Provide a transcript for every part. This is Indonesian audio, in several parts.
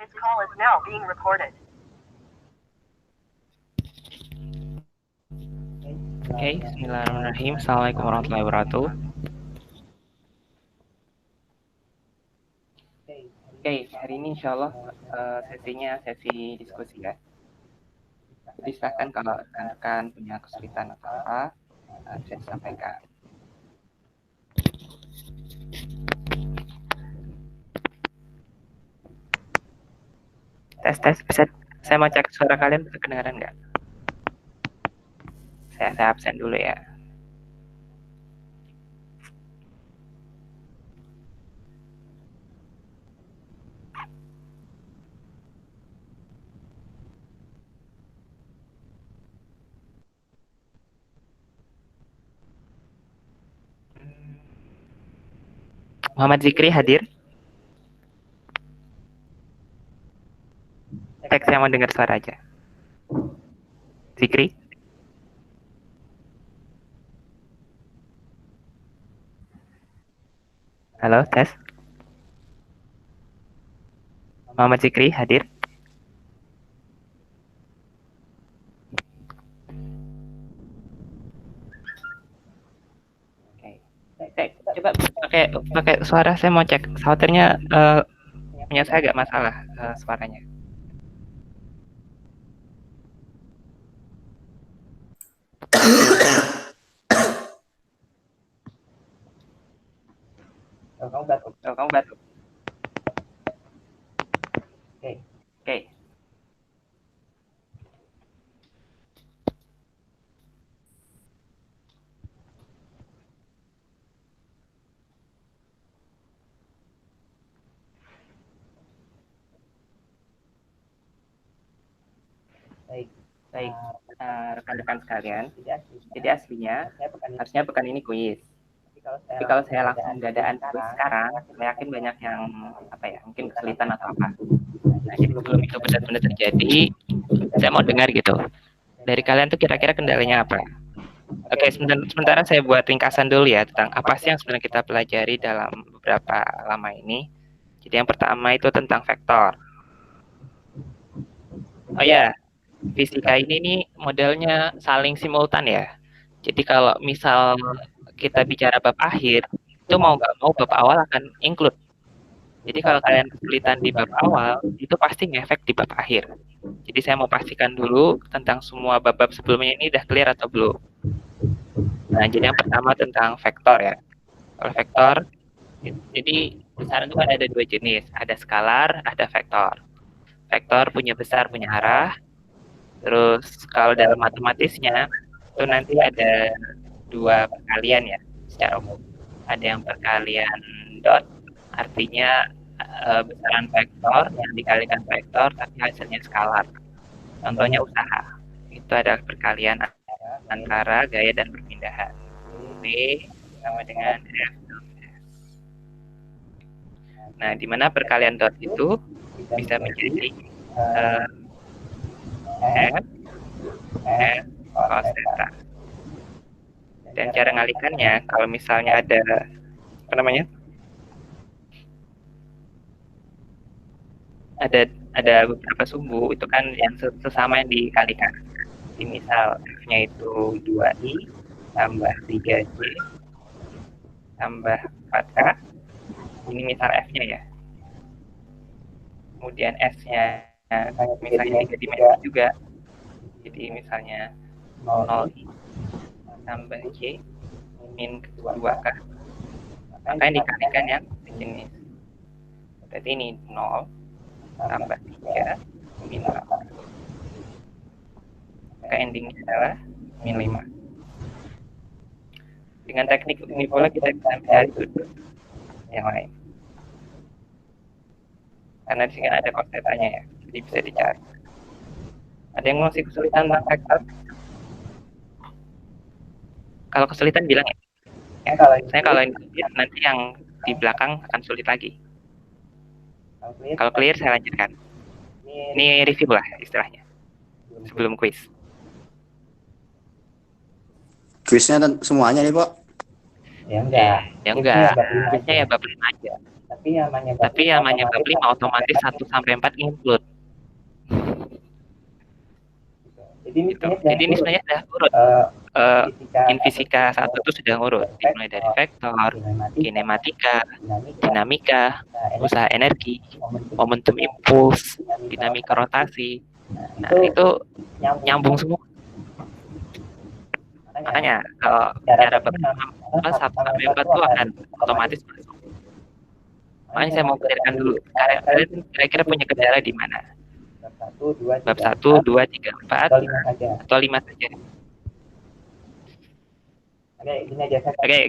Oke, bismillahirrahmanirrahim. Assalamualaikum warahmatullahi wabarakatuh. Oke, hari ini insya Allah sesinya sesi diskusi ya. Jadi silahkan kalau rekan-rekan punya kesulitan atau apa, bisa disampaikan. Tes, bisa saya mau cek suara kalian bisa kedengaran nggak? Saya absen dulu ya. Muhammad Zikri hadir. Teks yang mau dengar suara aja. Zikri. Halo, tes. Muhammad Zikri hadir. Coba pakai suara, saya mau cek souternya punya saya agak masalah suaranya. Kamu batuk. Oke. Baik, rekan-rekan sekalian. Jadi aslinya harusnya pekan ini kuis. Tapi kalau saya langsung dadaan kuis sekarang, saya yakin banyak yang mungkin kesulitan atau apa. Nah, jadi sebelum itu benar-benar terjadi, saya mau dengar gitu. Dari kalian tuh kira-kira kendalanya apa? Oke, sementara saya buat ringkasan dulu ya tentang apa sih yang sebenarnya kita pelajari dalam beberapa lama ini. Jadi yang pertama itu tentang vektor. Oh ya, fisika ini nih modelnya saling simultan ya. Jadi kalau misal kita bicara bab akhir, itu mau nggak mau bab awal akan include. Jadi kalau kalian kesulitan di bab awal, itu pasti ngefek di bab akhir. Jadi saya mau pastikan dulu tentang semua bab-bab sebelumnya ini udah clear atau belum. Nah, jadi yang pertama tentang vektor ya. Kalau vektor, jadi besaran itu kan ada dua jenis, ada skalar, ada vektor. Vektor punya besar, punya arah. Terus kalau dalam matematisnya, itu nanti ada dua perkalian ya, secara umum. Ada yang perkalian dot, artinya besaran vektor yang dikalikan vektor, tapi hasilnya skalar. Contohnya usaha. Itu adalah perkalian antara gaya dan perpindahan. B sama dengan F. Nah, di mana perkalian dot itu bisa menjadi F cos theta. Dan cara ngalikannya, kalau misalnya ada ada beberapa sumbu itu kan yang sesama yang dikalikan. Jadi misal F-nya itu 2i tambah 3j tambah 4k. Ini misal F-nya ya. Kemudian S-nya misalnya 3 dimensi juga. Jadi misalnya 0i tambah j min 2k. Maka yang dikalikan yang sejenis. Berarti ini 0 tambah 3 min 8. Maka endingnya adalah min 5. Dengan teknik ini pula kita bisa mencari sudut yang lain. Karena di sini ada cos theta-nya ya, jadi bisa dicari. Ada yang masih kesulitan tentang vektor? Kalau kesulitan bilang ya. Saya kalau ini nanti yang di belakang akan sulit lagi. Kalau clear saya lanjutkan. Ini review lah istilahnya sebelum quiz. Kuisnya semuanya nih, Pak? Ya enggak. Kuisnya ya bab 5 aja. Tapi yang namanya bab 5 otomatis 1 sampai 4 include. Gitu. Jadi ini sebenarnya sudah urut. In fisika 1 itu sudah urut, dimulai dari vektor, kinematika, dinamika, usaha energi, momentum impuls, dinamika rotasi. Nah, itu nyambung semua. Makanya kalau cara pertama 1 sampai 4 itu akan otomatis masuk. Makanya saya mau clearkan dulu. Kalian kira-kira punya kendala di mana? Bab 1, 2, 3, 4, atau 5 saja? Oke,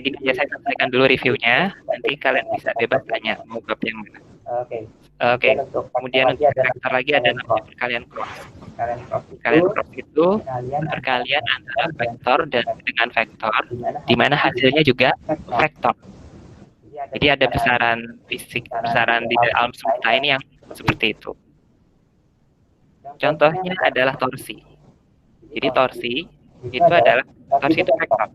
gini aja saya sampaikan dulu reviewnya. Nanti kalian bisa bebas tanya mau bab yang mana. Oke. Kemudian untuk vektor lagi ada namanya perkalian cross. Perkalian cross itu perkalian antara vektor dan dengan vektor, di mana hasilnya juga vektor. Jadi ada besaran fisik, besaran di alam semesta ini yang seperti itu. Contohnya adalah torsi. Jadi torsi itu adalah torsi itu vektor.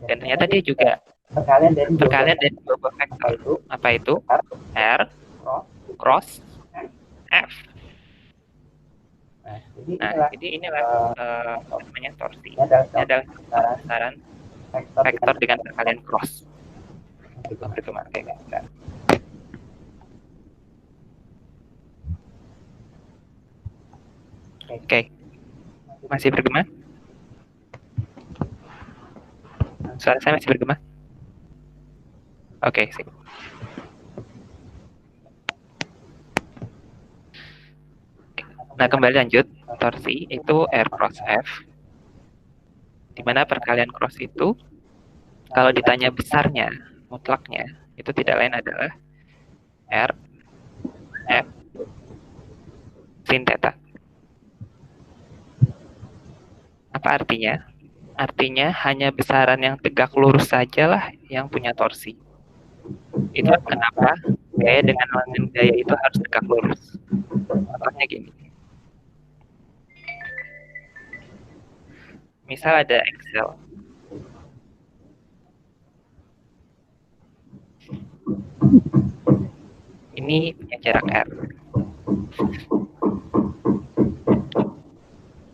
Dan ternyata dia juga perkalian dari dua buah vektor. Apa itu? R cross F. Nah, jadi inilah namanya torsi. Ini adalah besaran vektor dengan perkalian cross. Bergema kayak gitu. Oke. Masih bergema? Suara saya masih bergema? Oke, sip. Nah, kembali lanjut. Torsi itu R cross F. Di mana perkalian cross itu, kalau ditanya besarnya, mutlaknya, itu tidak lain adalah R, F, sin theta. Apa artinya? Artinya hanya besaran yang tegak lurus sajalah yang punya torsi. Itu kenapa gaya dengan elemen gaya itu harus tegak lurus. Contohnya gini. Misal ada Excel. Ini punya jarak R.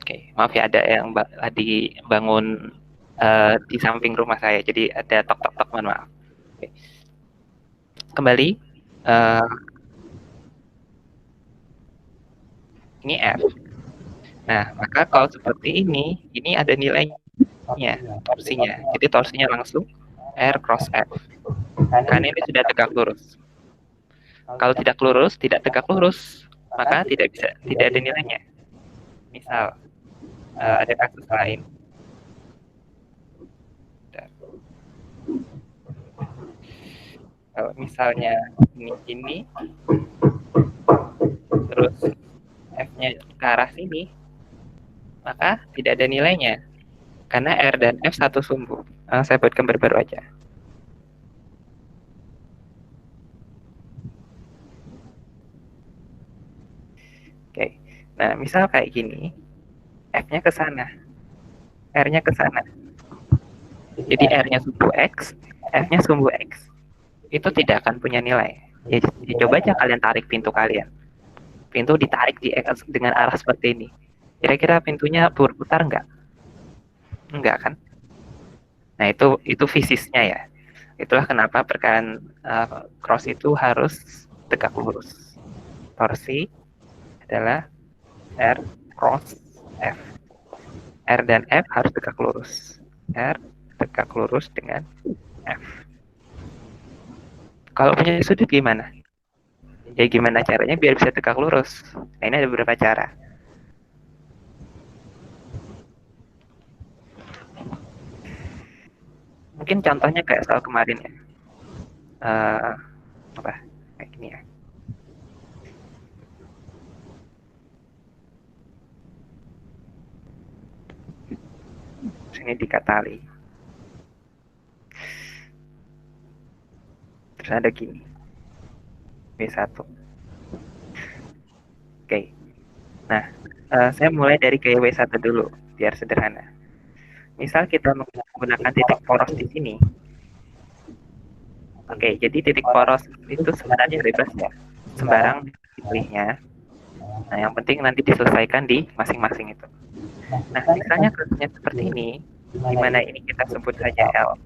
Oke, maaf ya ada yang tadi bangun di samping rumah saya, jadi ada tok-tok-tok, mohon maaf. Oke. Kembali, ini F. Nah, maka kalau seperti ini ada nilainya, torsinya. Jadi torsinya langsung R cross F. Karena ini sudah tegak lurus. Kalau tidak lurus, tidak tegak lurus, maka tidak ada nilainya. Misal, ada kasus lain. Kalau misalnya ini, terus F-nya ke arah sini, maka tidak ada nilainya. Karena R dan F satu sumbu. Saya buat gambar baru aja. Oke. Nah, misal kayak gini, F-nya ke sana, R-nya ke sana. Jadi R-nya sumbu X, F-nya sumbu X. Itu tidak akan punya nilai. Ya, coba aja kalian tarik pintu kalian. Pintu ditarik dengan arah seperti ini. Kira-kira pintunya berputar nggak? Enggak kan? Nah, itu fisisnya ya. Itulah kenapa perkalian cross itu harus tegak lurus. Torsi adalah R cross F. R dan F harus tegak lurus. R tegak lurus dengan F. Kalau punya sudut gimana? Ya gimana caranya biar bisa tegak lurus? Nah, ini ada beberapa cara. Mungkin contohnya kayak soal kemarin ya. Apa? Kayak gini ya. Sini dikatali. Terus ada gini. B1. Oke. Nah, saya mulai dari gaya W1 dulu, biar sederhana. Misal kita menggunakan titik poros di sini. Oke, jadi titik poros itu sebenarnya bebas ya, sembarang dipilihnya. Nah, yang penting nanti diselesaikan di masing-masing itu. Nah, misalnya kasusnya seperti ini, di mana ini kita sebut saja L.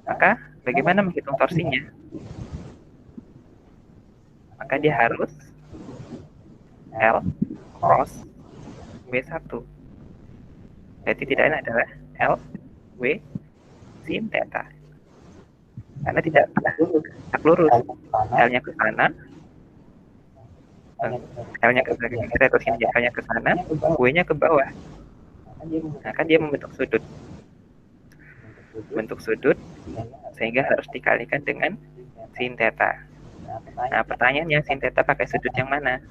Maka, bagaimana menghitung torsinya? Maka dia harus L cross W1. Berarti tidak lain adalah L W sin theta. Karena tidak tegak lurus. L-nya ke sana, L-nya ke belakang, kita terusin aja, L-nya ke sana, W-nya ke bawah. Nah, kan dia membentuk sudut. Bentuk sudut, sehingga harus dikalikan dengan sin theta. Nah, pertanyaannya, sin theta pakai sudut yang mana?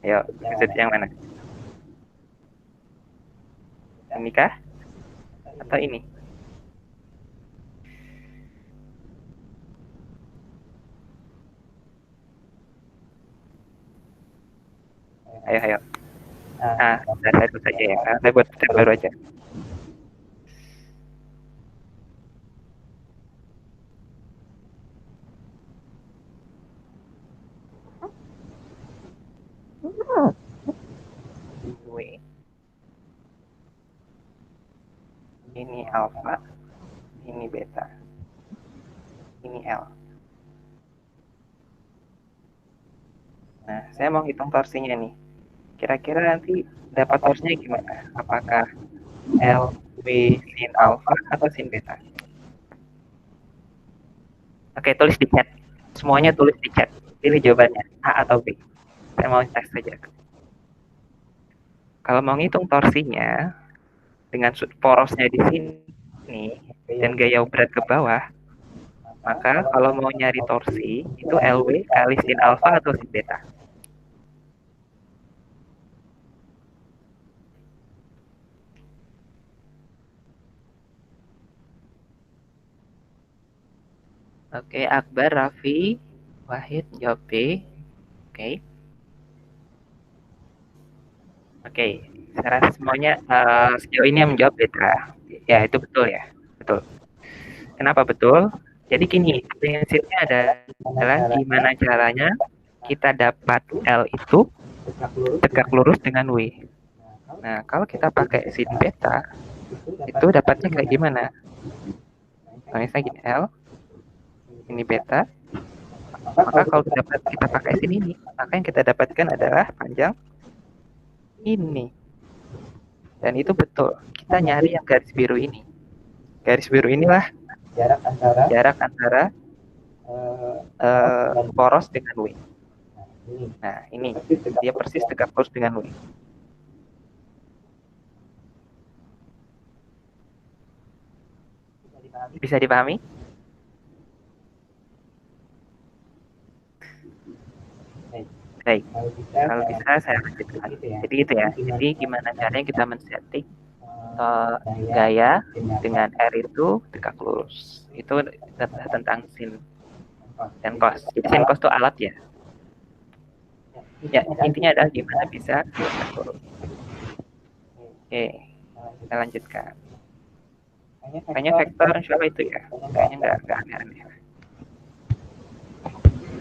Ayo, sudut yang mana? Ini kah? Atau ini? Ayo, ayo. Saya itu saja ya. Saya buat step baru aja. W. Ini alpha. Ini beta. Ini L. Nah, saya mau hitung torsinya nih. Kira-kira nanti dapat torsinya gimana? Apakah L, W, sin alpha, atau sin beta? Oke, tulis di chat. Semuanya tulis di chat. Pilih jawabannya, A atau B. Saya mau tes saja. Kalau mau ngitung torsinya, dengan porosnya di sini, dan gaya berat ke bawah, maka kalau mau nyari torsi, itu LW kali sin alpha atau sin beta. Oke, Akbar, Raffi, Wahid, jawab B. Oke. Oke, saya rasa semuanya sejauh ini yang menjawab beta. Ya, itu betul ya. Betul. Kenapa betul? Jadi gini, prinsipnya adalah gimana caranya kita dapat L itu tegak lurus dengan W. Nah, kalau kita pakai sin beta, itu dapatnya kayak gimana? Misalnya gini, L, ini beta, maka kalau kita pakai sin ini, maka yang kita dapatkan adalah panjang ini. Dan itu betul. Kita nyari yang garis biru ini. Garis biru inilah jarak antara poros dengan W. Nah, ini dia persis tegak lurus dengan W. Bisa dipahami? Baik, kalau bisa saya lanjutkan. Jadi itu ya. Jadi gimana caranya kita men-setting gaya dengan R itu tegak lurus. Itu tentang sin dan cos. Jadi sin cos itu alat ya. Ya, intinya adalah gimana bisa tegak lurus. Oke, kita lanjutkan. Kayaknya vektor insya Allah itu ya. Kayaknya nggak aneh-aneh.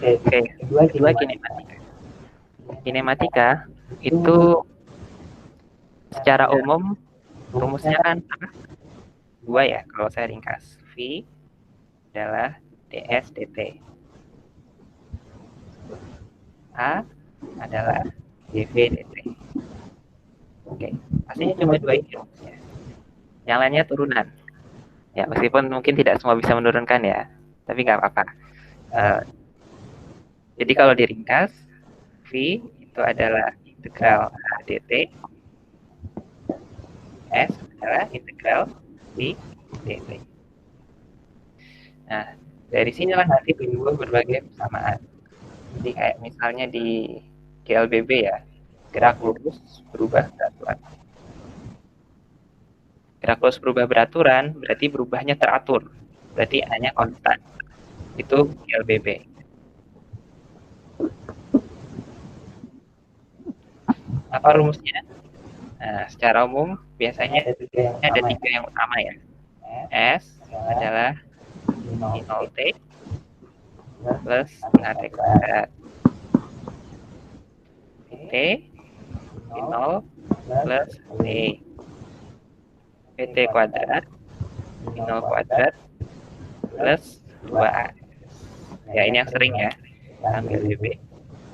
Oke, kedua kinematika. Kinematika itu secara umum rumusnya kan apa? Dua ya, kalau saya ringkas. V adalah ds dt. A adalah dv dt. Oke, pastinya cuma dua ini rumusnya. Yang lainnya turunan. Ya, meskipun mungkin tidak semua bisa menurunkan ya, tapi nggak apa-apa. Jadi kalau diringkas, V itu adalah integral A dt, S adalah integral V dt. Nah, dari sinilah nanti timbul berbagai persamaan. Jadi kayak misalnya di GLBB ya, gerak lurus berubah beraturan. Gerak lurus berubah beraturan berarti berubahnya teratur. Berarti hanya konstan. Itu GLBB. Apa rumusnya? Nah, secara umum biasanya ada 3 yang utama ya. S adalah I0T plus setengah T kuadrat. T I0 plus T. PT kuadrat I0 kuadrat plus 2A. Ya, ini yang sering ya, ambil DB.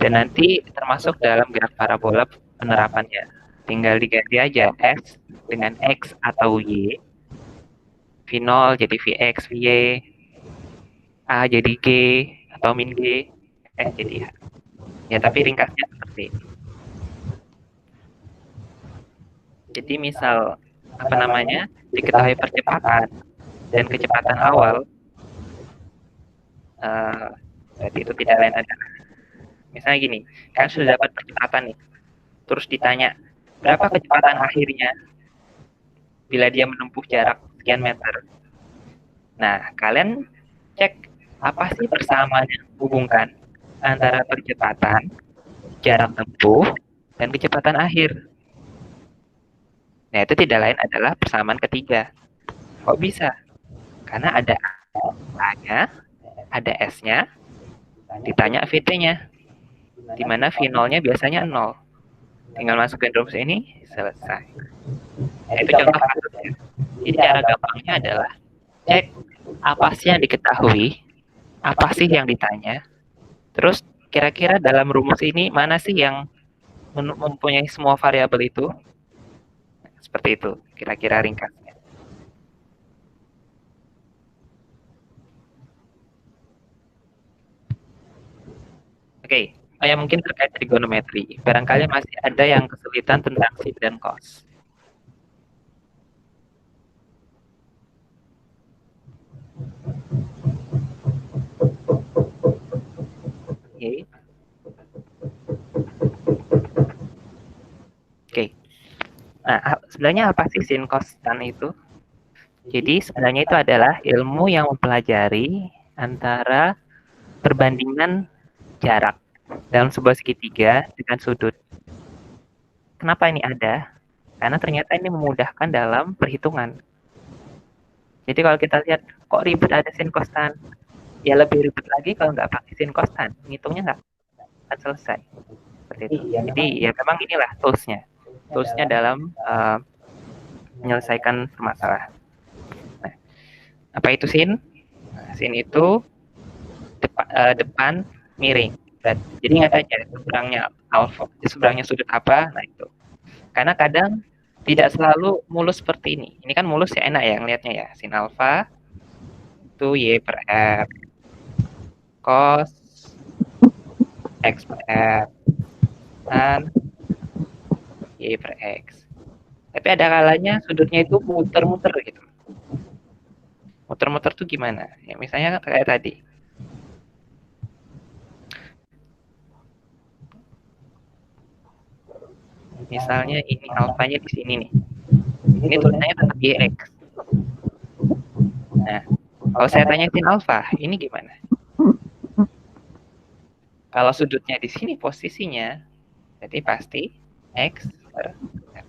Dan nanti termasuk dalam graf parabola penerapannya. Tinggal diganti aja S dengan X atau Y. V0 jadi Vx, Vy. A jadi G atau min G. S jadi H. Ya, tapi ringkasnya seperti ini. Jadi misal, apa namanya, diketahui percepatan dan kecepatan awal, berarti itu tidak lain adalah, misalnya gini, kalian sudah dapat percepatan nih, terus ditanya, berapa kecepatan akhirnya bila dia menempuh jarak sekian meter? Nah, kalian cek apa sih persamaan yang menghubungkan antara percepatan, jarak tempuh, dan kecepatan akhir. Nah, itu tidak lain adalah persamaan ketiga. Kok bisa? Karena ada A-nya, ada S-nya, ditanya VT-nya, di mana V0-nya biasanya 0. Tinggal masukin rumus ini, selesai. Nah, itu contoh kasusnya. Jadi cara gampangnya adalah cek apa sih yang diketahui, apa sih yang ditanya, terus kira-kira dalam rumus ini mana sih yang mempunyai semua variabel itu. Seperti itu, kira-kira ringkasnya. Oke, yang mungkin terkait trigonometri. Barangkali masih ada yang kesulitan tentang sin dan cos. Oke. Oke. Nah, sebenarnya apa sih sin, cos, tan itu? Jadi sebenarnya itu adalah ilmu yang mempelajari antara perbandingan jarak dalam sebuah segitiga dengan sudut. Kenapa ini ada? Karena ternyata ini memudahkan dalam perhitungan. Jadi kalau kita lihat, kok ribet ada sin, cos, tan? Ya lebih ribet lagi kalau nggak pakai sin, cos, tan. Ngitungnya nggak akan selesai. Seperti itu. Jadi ya memang inilah toolsnya. Toolsnya dalam menyelesaikan permasalahan. Nah, apa itu sin? Nah, sin itu depan miring. Jadi ingat aja seberangnya alfa, seberangnya sudut apa? Nah itu. Karena kadang tidak selalu mulus seperti ini. Ini kan mulus ya, enak ya ngelihatnya ya. Sin alfa itu y per f, cos x per f, tan y per x. Tapi ada kalanya sudutnya itu muter-muter gitu. Muter-muter tuh gimana? Ya misalnya kayak tadi. Misalnya ini alfanya di sini nih. Ini tulisannya tetap YX. Nah, kalau saya tanya sin alfa, ini gimana? Kalau sudutnya di sini posisinya, jadi pasti X per F.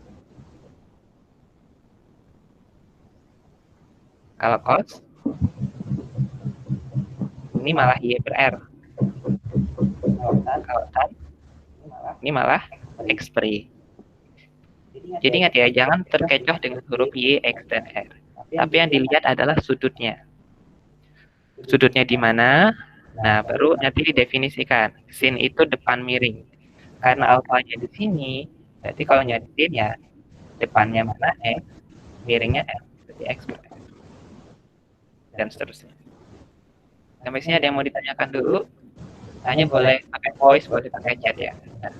Kalau cos, ini malah Y per R. Kalau tan, ini malah X per Y. Jadi ingat ya, jangan terkecoh dengan huruf Y, X, dan R. Tapi yang dilihat adalah sudutnya. Sudutnya di mana? Nah, baru nanti didefinisikan. Sin itu depan miring. Karena alfanya di sini, berarti kalau nyadiin ya depannya mana X, miringnya X, berarti X per X. Dan seterusnya. Sampai sini ada yang mau ditanyakan dulu? Hanya boleh pakai voice, boleh pakai chat ya. Nah.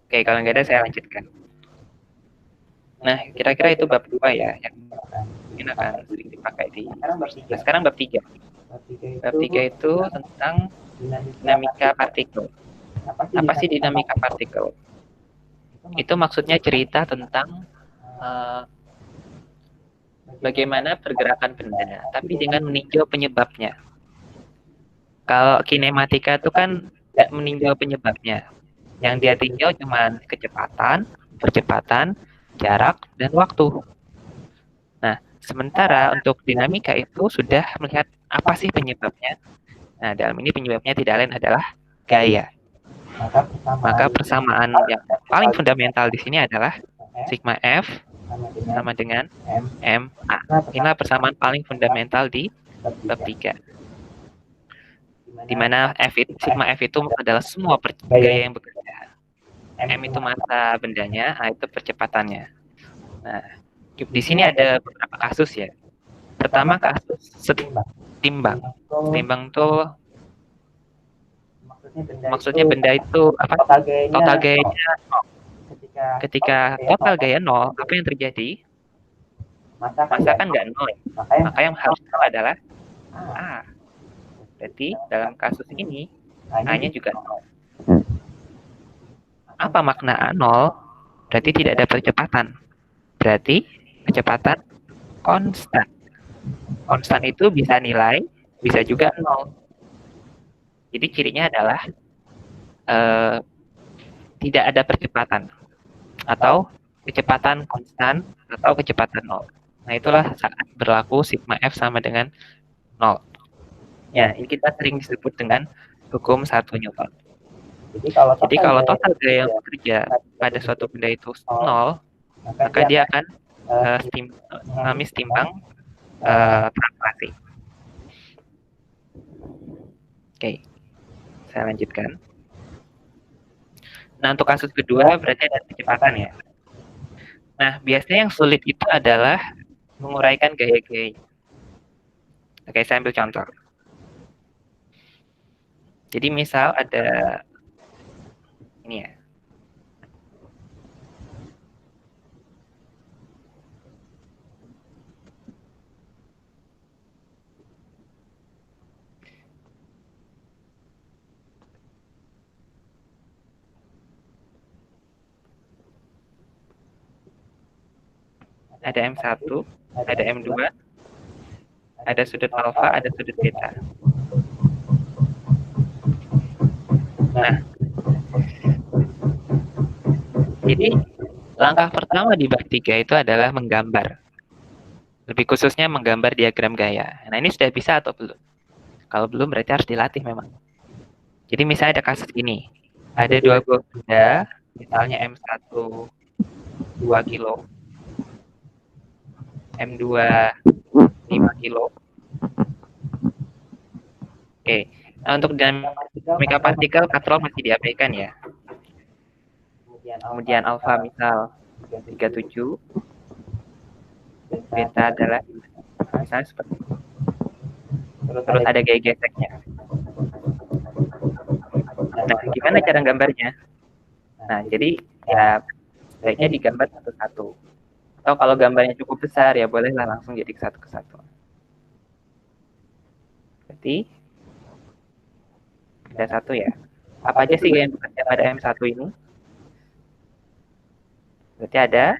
Oke, kalau nggak ada saya lanjutkan. Nah, kira-kira itu bab 2 ya, yang mungkin akan sering dipakai di. Nah, sekarang bab 3. Bab 3 itu tentang dinamika partikel. Apa sih dinamika partikel? Itu maksudnya cerita tentang bagaimana pergerakan benda, tapi dengan meninjau penyebabnya. Kalau kinematika itu kan nggak meninjau penyebabnya. Yang dia tinjau cuma kecepatan, percepatan, jarak, dan waktu. Nah, sementara untuk dinamika itu sudah melihat apa sih penyebabnya. Nah, dalam ini penyebabnya tidak lain adalah gaya. Maka persamaan yang paling fundamental di sini adalah sigma F sama dengan MA. Inilah persamaan paling fundamental di bab 3. Di mana sigma F itu adalah semua gaya yang bekerja. M itu massa bendanya, A itu percepatannya. Nah, di sini ada beberapa kasus ya. Pertama kasus setimbang. Setimbang itu maksudnya benda itu apa? Total gayanya 0. Ketika total gaya 0, apa yang terjadi? Massa kan nggak 0 ya. Maka yang harus 0 adalah A. Berarti dalam kasus ini A-nya juga 0. Apa makna A 0? Berarti tidak ada percepatan. Berarti kecepatan konstan. Konstan itu bisa nilai, bisa juga 0. Jadi cirinya adalah tidak ada percepatan. Atau kecepatan konstan atau kecepatan 0. Nah, itulah saat berlaku sigma F sama dengan 0. Ya, ini kita sering disebut dengan hukum 1 Newton. Jadi kalau total gaya yang bekerja pada suatu benda itu 0, maka dia akan mengalami setimbang translasi. Oke, saya lanjutkan. Nah, untuk kasus kedua berarti ada kecepatan ya. Nah, biasanya yang sulit itu adalah menguraikan gaya-gaya. Oke, saya ambil contoh. Jadi misal ada ini ya. Ada M1, ada M2, ada sudut alfa, ada sudut beta. Nah, jadi langkah pertama di bab 3 itu adalah menggambar. Lebih khususnya menggambar diagram gaya. Nah, ini sudah bisa atau belum? Kalau belum berarti harus dilatih memang. Jadi misalnya ada kasus ini. Ada dua buah benda, misalnya M1 2 kilo, M2 5 kilo. Oke, nah untuk dinamika partikel katrol masih diabaikan ya. Kemudian alfa misal 37, beta adalah misalnya seperti itu. Terus ada gaya geseknya. Nah, gimana cara gambarnya? Nah, jadi ya baiknya digambar satu-satu. Atau kalau gambarnya cukup besar ya bolehlah langsung jadi satu ke satu. Berarti ada satu ya. Apa aja sih yang bekerja pada M1 ini? Berarti ada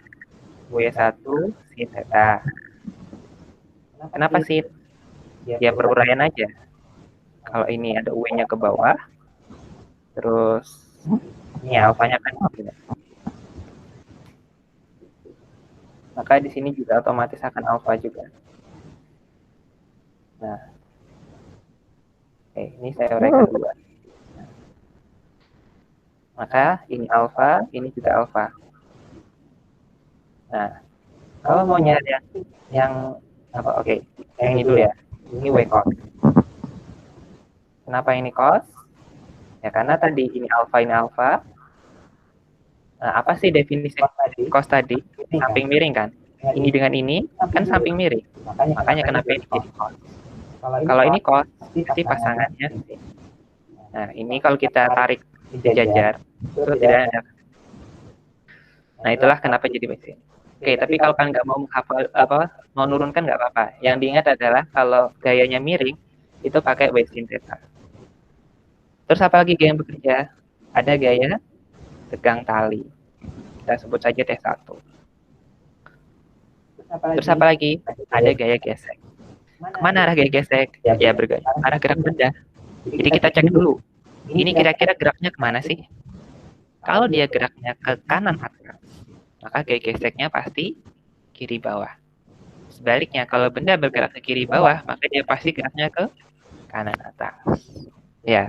W1 sin theta. Kenapa sin? Ya peruraian aja. Kalau ini ada W-nya ke bawah, terus ini alfanya kan maka di sini juga otomatis akan alfa juga. Nah, ini saya uraikan dulu. Maka ini alfa, ini juga alfa. Nah, kalau mau nyari yang apa? Oke, yang ini dulu ya. Ini W cos. Kenapa ini cos? Ya karena tadi ini alfa, ini alfa. Nah, apa sih definisi cos tadi? Samping miring kan? Ini dengan ini kan samping miring. Makanya kenapa ini jadi cos? Kalau ini cos, pasti pasangannya. Nah, ini kalau kita tarik sejajar, itu tidak ada. Nah, itulah kenapa jadi mesin. Oke, tapi kalau kalian nggak mau menghafal mau nurunkan nggak apa-apa. Yang diingat adalah kalau gayanya miring, itu pakai W sin theta. Terus apa lagi gaya yang bekerja? Ada gaya tegang tali. Kita sebut saja T1. Terus apa lagi? Ada gaya gesek. Kemana arah gaya gesek? Ya bergaya arah gerak benda. Jadi kita cek dulu. Ini kira-kira geraknya kemana sih? Kalau dia geraknya ke kanan atas, maka gaya geseknya pasti kiri bawah. Sebaliknya, kalau benda bergerak ke kiri bawah, maka dia pasti geraknya ke kanan atas. Ya,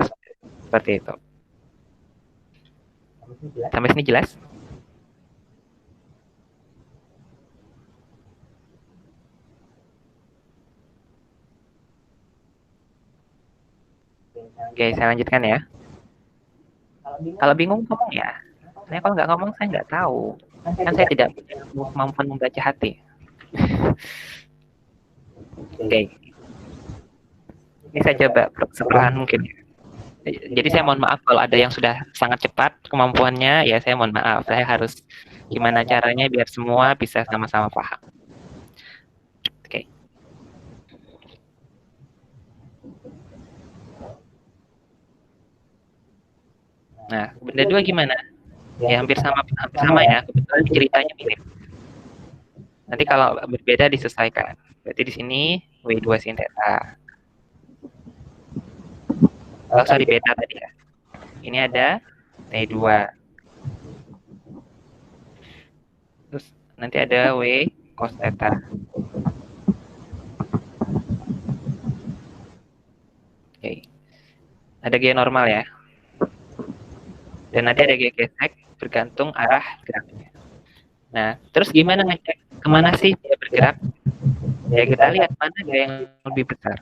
seperti itu. Sampai sini jelas? Oke, saya lanjutkan ya. Kalau bingung ngomong ya. Saya kalau nggak ngomong saya nggak tahu. Kan saya tidak punya kemampuan membaca hati. Oke. Ini saya coba seperlahan mungkin. Jadi saya mohon maaf kalau ada yang sudah sangat cepat kemampuannya, ya saya mohon maaf. Saya harus gimana caranya biar semua bisa sama-sama paham. Oke. Nah, benda dua gimana? Ya hampir sama ya. Kebetulan ceritanya mirip. Nanti kalau berbeda disesuaikan. Berarti di sini W2 sin theta. Oh, sorry, beta tadi ya. Ini ada T2. Terus nanti ada W cos theta. Oke. Ada G normal ya. Dan nanti ada G gesek bergantung arah geraknya. Nah, terus gimana ngecek kemana sih dia bergerak? Ya kita lihat mana gaya yang lebih besar.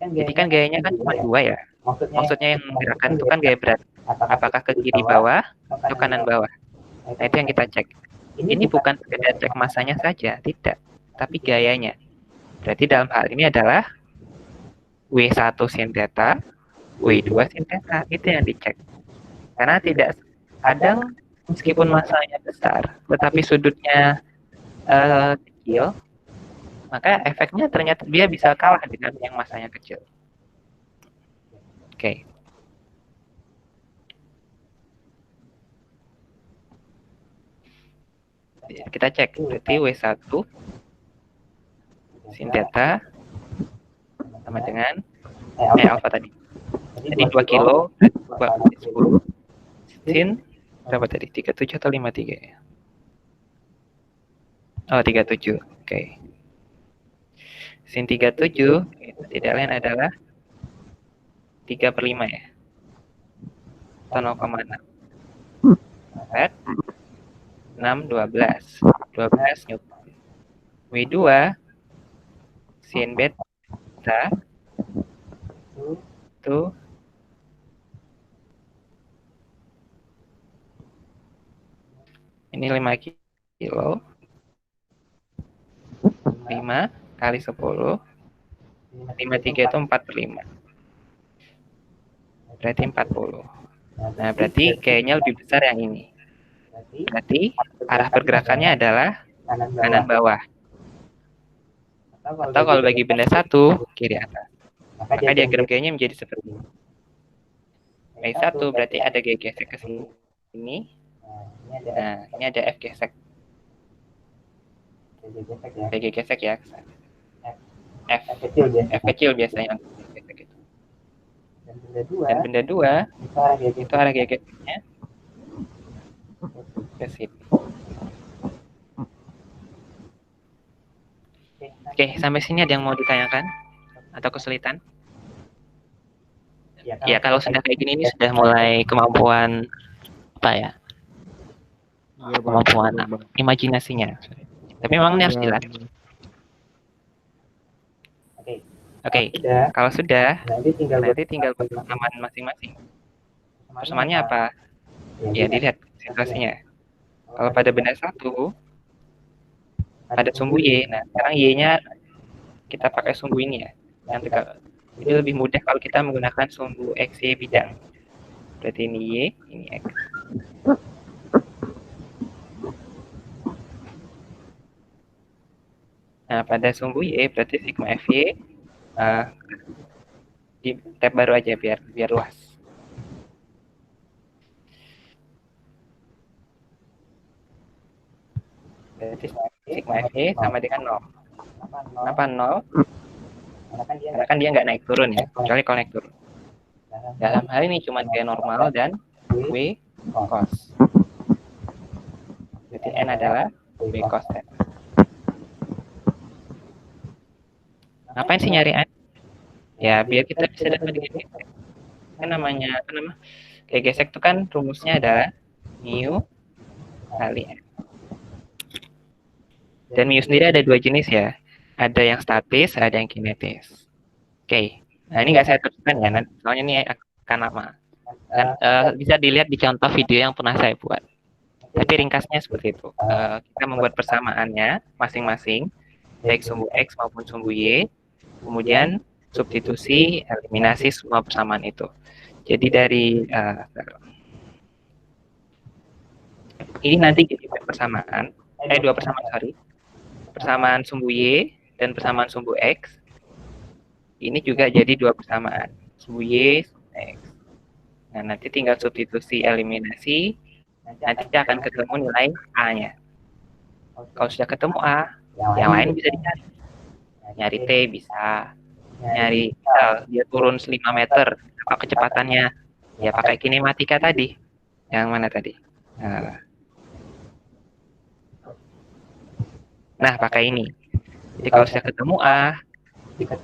Jadi kan gayanya kan cuma dua ya. Maksudnya yang menggerakkan itu kan gaya berat. Apakah ke kiri bawah atau kanan bawah? Nah itu yang kita cek. Ini bukan sekedar cek masanya saja, tidak. Tapi gayanya. Berarti dalam hal ini adalah W1 sin theta, W2 sin theta. Itu yang dicek. Karena tidak kadang meskipun masanya besar, tetapi sudutnya kecil, maka efeknya ternyata dia bisa kalah dengan yang masanya kecil. Oke. Kita cek, berarti W1 sin theta sama dengan alpha tadi. Jadi 2 kilo, 10 sin berapa tadi? 37 atau 53 ya? Oh, 37. Oke. Sin 37 itu tidak lain adalah 3/5 ya. Atau 0,6. 6, 12. 12 Newton. W2 sin beta itu ini 5 kilo. 5 kali 10. 53 itu 4/5. Berarti 40. Nah, berarti kayaknya lebih besar yang ini. Berarti arah pergerakannya adalah kanan bawah. Atau kalau bagi benda satu, kiri atas. Maka diagram G-nya menjadi seperti ini. W1 berarti ada G gesek ke sini. Nah, ini ada F gesek. G gesek ya. F kecil biasanya. Dan benda dua itu arah G geseknya ke sini. Oke, sampai sini ada yang mau ditanyakan atau kesulitan? Ya, kalau sudah kayak gini ini sudah mulai kemampuan apa ya? Kemampuan imajinasinya. Tapi memang ini harus jelas. Oke, kalau sudah, nanti tinggal persamaan masing-masing. Persamaannya apa? Ya, dilihat situasinya. Kalau pada benda satu, ada sumbu Y. Nah, sekarang Y-nya kita pakai sumbu ini ya. Jadi lebih mudah kalau kita menggunakan sumbu XY bidang. Berarti ini Y, ini X. Nah, pada sumbu Y berarti sigma FY di tab baru aja biar luas. Berarti sigma FY sama dengan 0. Kenapa 0? Karena kan dia nggak naik turun ya, kecuali kalau naik turun. Dalam hal ini cuma G normal dan W cos. Jadi N adalah W cos N. Ngapain sih nyari N? Ya, biar kita bisa dapat G gesek. Kan namanya, G gesek itu kan rumusnya adalah mu kali N. Dan mu sendiri ada dua jenis ya. Ada yang statis, ada yang kinetis. Oke. Nah, ini nggak saya teruskan ya, soalnya ini akan lama. Dan bisa dilihat di contoh video yang pernah saya buat. Tapi ringkasnya seperti itu. Kita membuat persamaannya masing-masing, baik sumbu X maupun sumbu Y. Kemudian substitusi, eliminasi semua persamaan itu. Jadi dari ini nanti jadi persamaan, dua persamaan, sorry. Persamaan sumbu Y dan persamaan sumbu X. Ini juga jadi dua persamaan, sumbu Y, sumbu X. Nah, nanti tinggal substitusi, eliminasi, nanti akan ketemu nilai A-nya. Kalau sudah ketemu A, yang lain bisa dicari. Nyari T bisa, nyari dia turun 5 meter, apa kecepatannya, ya pakai kinematika tadi. Yang mana tadi? Nah, pakai ini. Jadi kalau sudah ketemu A,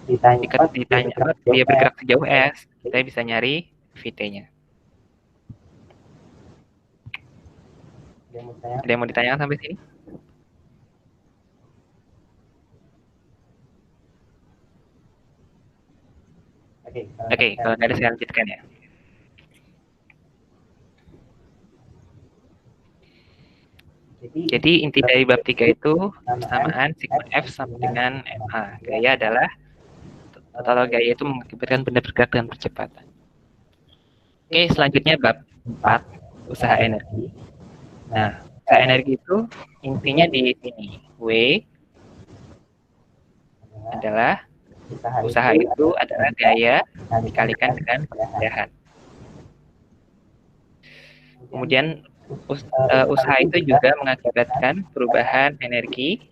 ditanya dia bergerak sejauh S, kita bisa nyari VT-nya. Ada yang mau ditanyakan sampai sini? Oke, kalau nggak ada saya lanjutkan ya. Jadi inti dari bab 3 itu persamaan sigma F sama dengan MA. Gaya adalah total gaya itu mengakibatkan benda bergerak dengan percepatan. Oke, selanjutnya bab 4, usaha energi. Nah, usaha energi itu intinya di sini. W adalah usaha itu adalah gaya dikalikan dengan kemudahan. Kemudian usaha itu juga mengakibatkan perubahan energi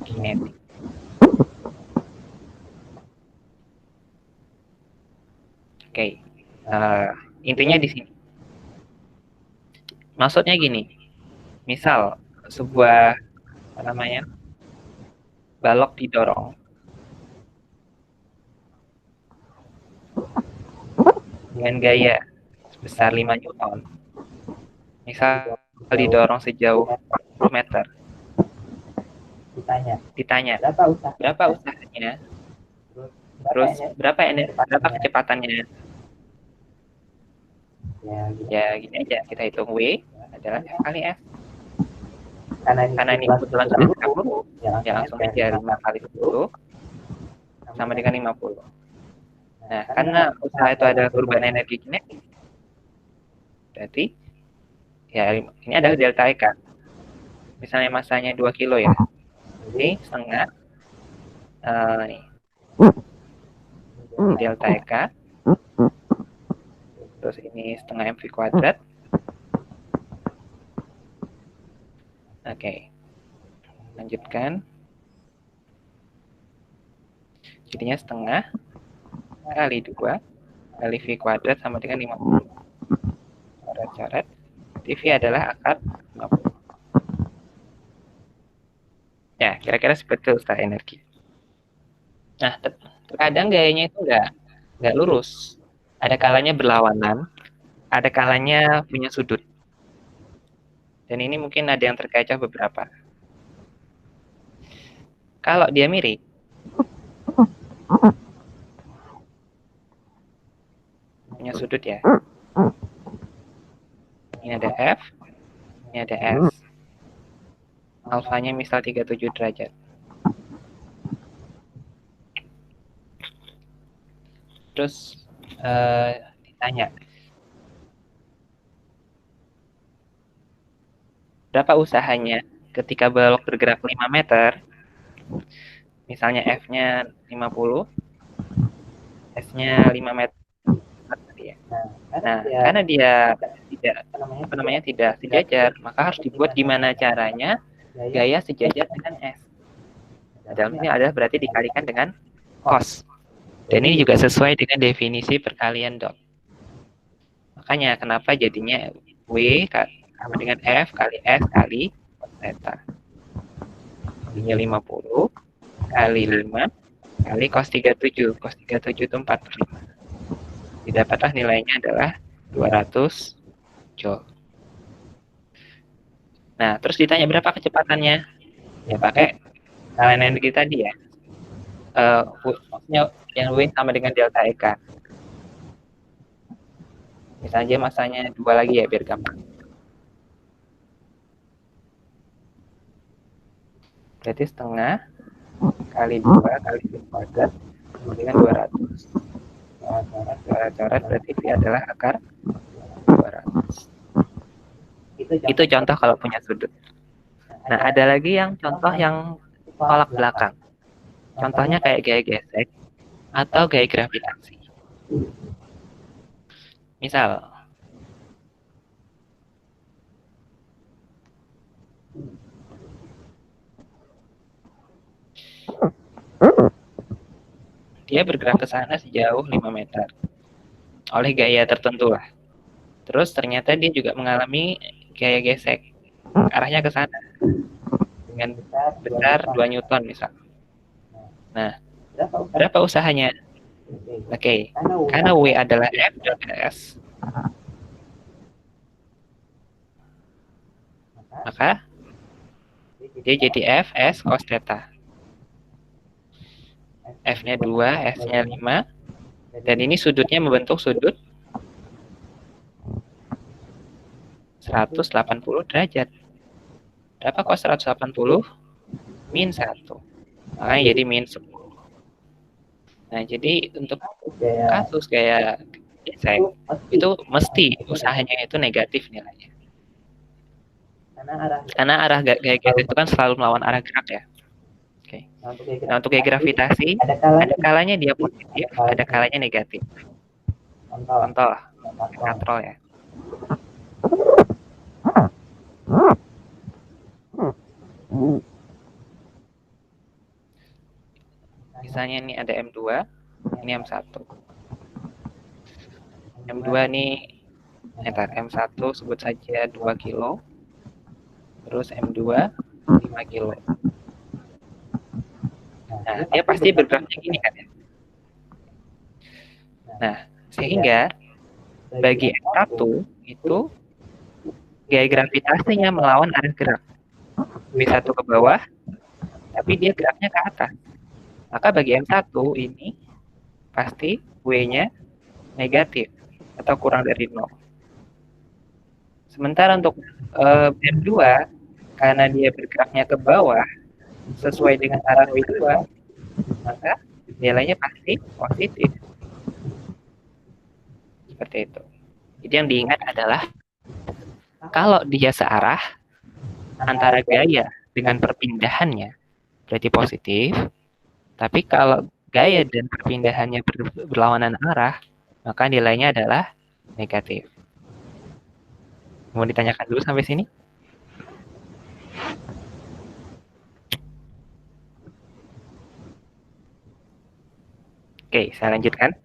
kinetik. Oke, intinya di sini. Maksudnya gini, misal sebuah balok didorong dengan gaya sebesar 5 Newton, misal didorong sejauh 40 meter, ditanya berapa usahanya, terus berapa kecepatannya. Ya gini aja, kita hitung W adalah F kali F. Karena ini kebetulan sudah 30, ya langsung aja 5 kali 10 sama dengan 50. Nah, karena usaha itu ada perubahan energi kinetik, berarti ya ini adalah delta EK. Misalnya masanya 2 kilo ya, jadi setengah nih delta EK, terus ini setengah mv kuadrat. Oke, lanjutkan. Jadinya setengah kali 2 kali v kuadrat sama dengan 50. Coret-coret. V adalah akar 50. Ya, kira-kira seperti itu usaha energi. Nah, terkadang gayanya itu nggak lurus. Ada kalanya berlawanan, ada kalanya punya sudut. Dan ini mungkin ada yang terkaca beberapa. Kalau dia mirip, punya sudut ya. Ini ada F, ini ada S. Alfanya misal 37 derajat. Terus ditanya, berapa usahanya ketika balok bergerak 5 meter, misalnya F-nya 50, S-nya 5 meter. Nah, karena dia tidak sejajar, maka harus dibuat gimana caranya gaya sejajar dengan S. Dalam ini adalah berarti dikalikan dengan cos. Dan ini juga sesuai dengan definisi perkalian dot. Makanya kenapa jadinya W sama dengan F kali S kali cos theta. Jadinya 50 kali 5 kali cos 37. Cos 37 itu 45. Didapatlah nilainya adalah 200 joule. Nah, terus ditanya berapa kecepatannya? Ya pakai skala energi tadi ya. Yang W sama dengan delta EK. Misalnya masanya 2 lagi ya biar gampang. Berarti setengah kali 2 kali 1 kuadrat sama dengan 200. Coret berarti V adalah akar 200. Itu contoh kalau punya sudut. Nah, ada lagi yang contoh yang tolak belakang. Contohnya kayak gaya gesek atau gaya gravitasi. Misal, dia bergerak ke sana sejauh 5 meter oleh gaya tertentu lah. Terus ternyata dia juga mengalami gaya gesek, arahnya ke sana dengan besar 2 Newton misal. Nah, berapa usahanya? Oke, karena W adalah F dan S, maka dia jadi F S cos theta. F-nya 2, S-nya 5, dan ini sudutnya membentuk sudut 180 derajat. Berapa kos 180? Min 1. Makanya jadi min 10. Nah, jadi untuk kasus kayak gesek, itu mesti usahanya itu negatif nilainya. Karena arah gaya gesek itu kan selalu melawan arah gerak ya. Oke. Nah, untuk gaya gravitasi, ada kalanya dia positif, ada kalanya negatif. Contoh, katrol ya. Misalnya ini ada M2, ini M1. M2 nih, M1 sebut saja 2 kilo, terus M2 5 kilo. Nah, dia pasti bergeraknya gini kan ya. Nah, sehingga bagi M1 itu gaya gravitasinya melawan arah gerak. W1 ke bawah, tapi dia geraknya ke atas. Maka bagi M1 ini pasti W-nya negatif atau kurang dari 0. Sementara untuk M2, karena dia bergeraknya ke bawah sesuai dengan arah W2, maka nilainya pasti positif. Seperti itu. Jadi yang diingat adalah kalau dia searah antara gaya dengan perpindahannya berarti positif, tapi kalau gaya dan perpindahannya berlawanan arah, maka nilainya adalah negatif. Mau ditanyakan dulu sampai sini? Oke, saya lanjutkan.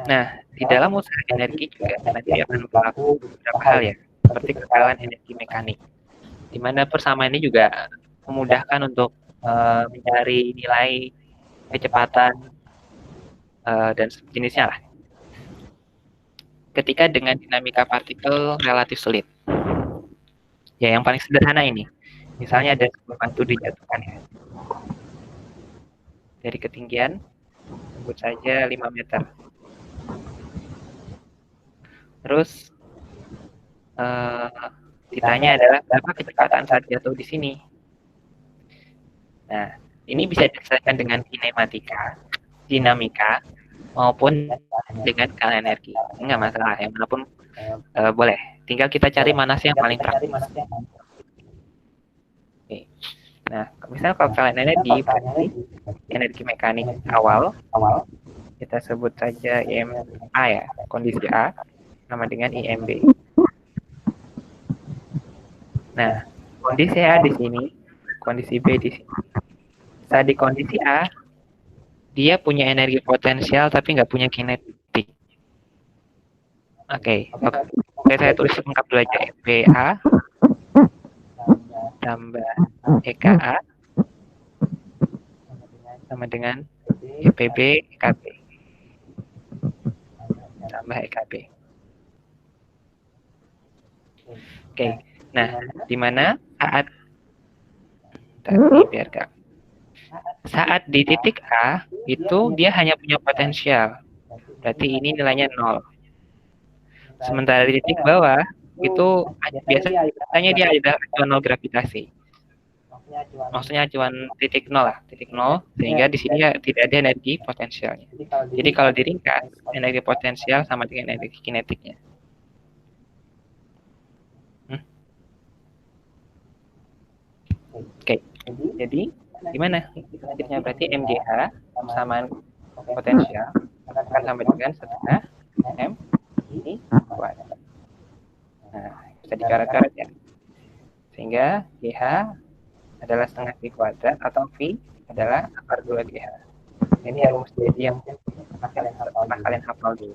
Nah, di dalam usaha energi juga nanti akan berlaku beberapa hal ya, seperti kekalahan energi mekanik, di mana persamaan ini juga memudahkan untuk mencari nilai kecepatan dan sejenisnya lah. Ketika dengan dinamika partikel relatif sulit. Ya, yang paling sederhana ini. Misalnya ada sebuah batu dijatuhkan ya. Dari ketinggian, sebut saja 5 meter. Terus ditanya adalah berapa kecepatan saat jatuh di sini. Nah, ini bisa diselesaikan dengan kinematika, dinamika, maupun dengan skala energi. Enggak masalah, yang manapun boleh. Tinggal kita cari mana sih yang paling praktis. Oke. Nah, misalnya kalau skala energi, berarti energi mekanik awal, kita sebut saja IMA ya, kondisi A, sama dengan IMB. Nah, kondisi A di sini, kondisi B di sini. Saat di kondisi A, dia punya energi potensial tapi nggak punya kinetik. Oke, saya tulis lengkap dulu aja. BA tambah EKA sama dengan EPB EKB tambah EKB. Oke, nah di mana saat di titik A itu dia hanya punya potensial, berarti ini nilainya 0. Sementara di titik bawah itu biasanya dia ada acuan 0 gravitasi. Maksudnya acuan titik 0 lah, titik 0, sehingga di sini ya tidak ada energi potensialnya. Jadi kalau diringkas, energi potensial sama dengan energi kinetiknya. Oke, jadi gimana? Selanjutnya berarti MGH persamaan potensial akan sama dengan setengah M I kuadrat. Nah, bisa dikaret-karet ya. Sehingga GH adalah setengah V kuadrat atau V adalah akar 2 GH. Ini rumus jadi yang pernah kalian hafal dulu.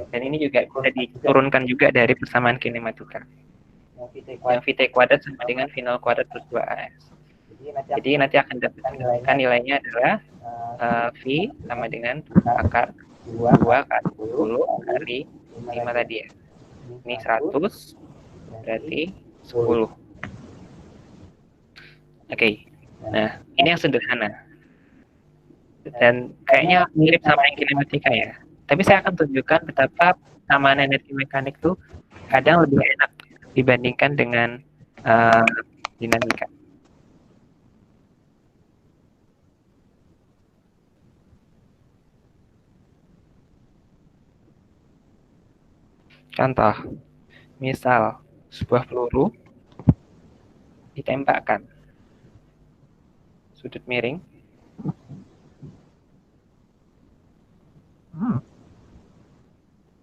Dan ini juga bisa diturunkan juga dari persamaan kinematika. Yang Vt kuadrat sama dengan V0 kuadrat plus 2AS. Jadi nanti akan dapatkan nilainya adalah V sama dengan akar 2 kali 10 kali 5 tadi ya. Ini 100 berarti 10. Oke. Nah, ini yang sederhana. Dan kayaknya mirip sama yang kinematika ya. Tapi saya akan tunjukkan betapa persamaan energi mekanik itu kadang lebih enak dibandingkan dengan dinamika. Contoh, misal sebuah peluru ditembakkan sudut miring.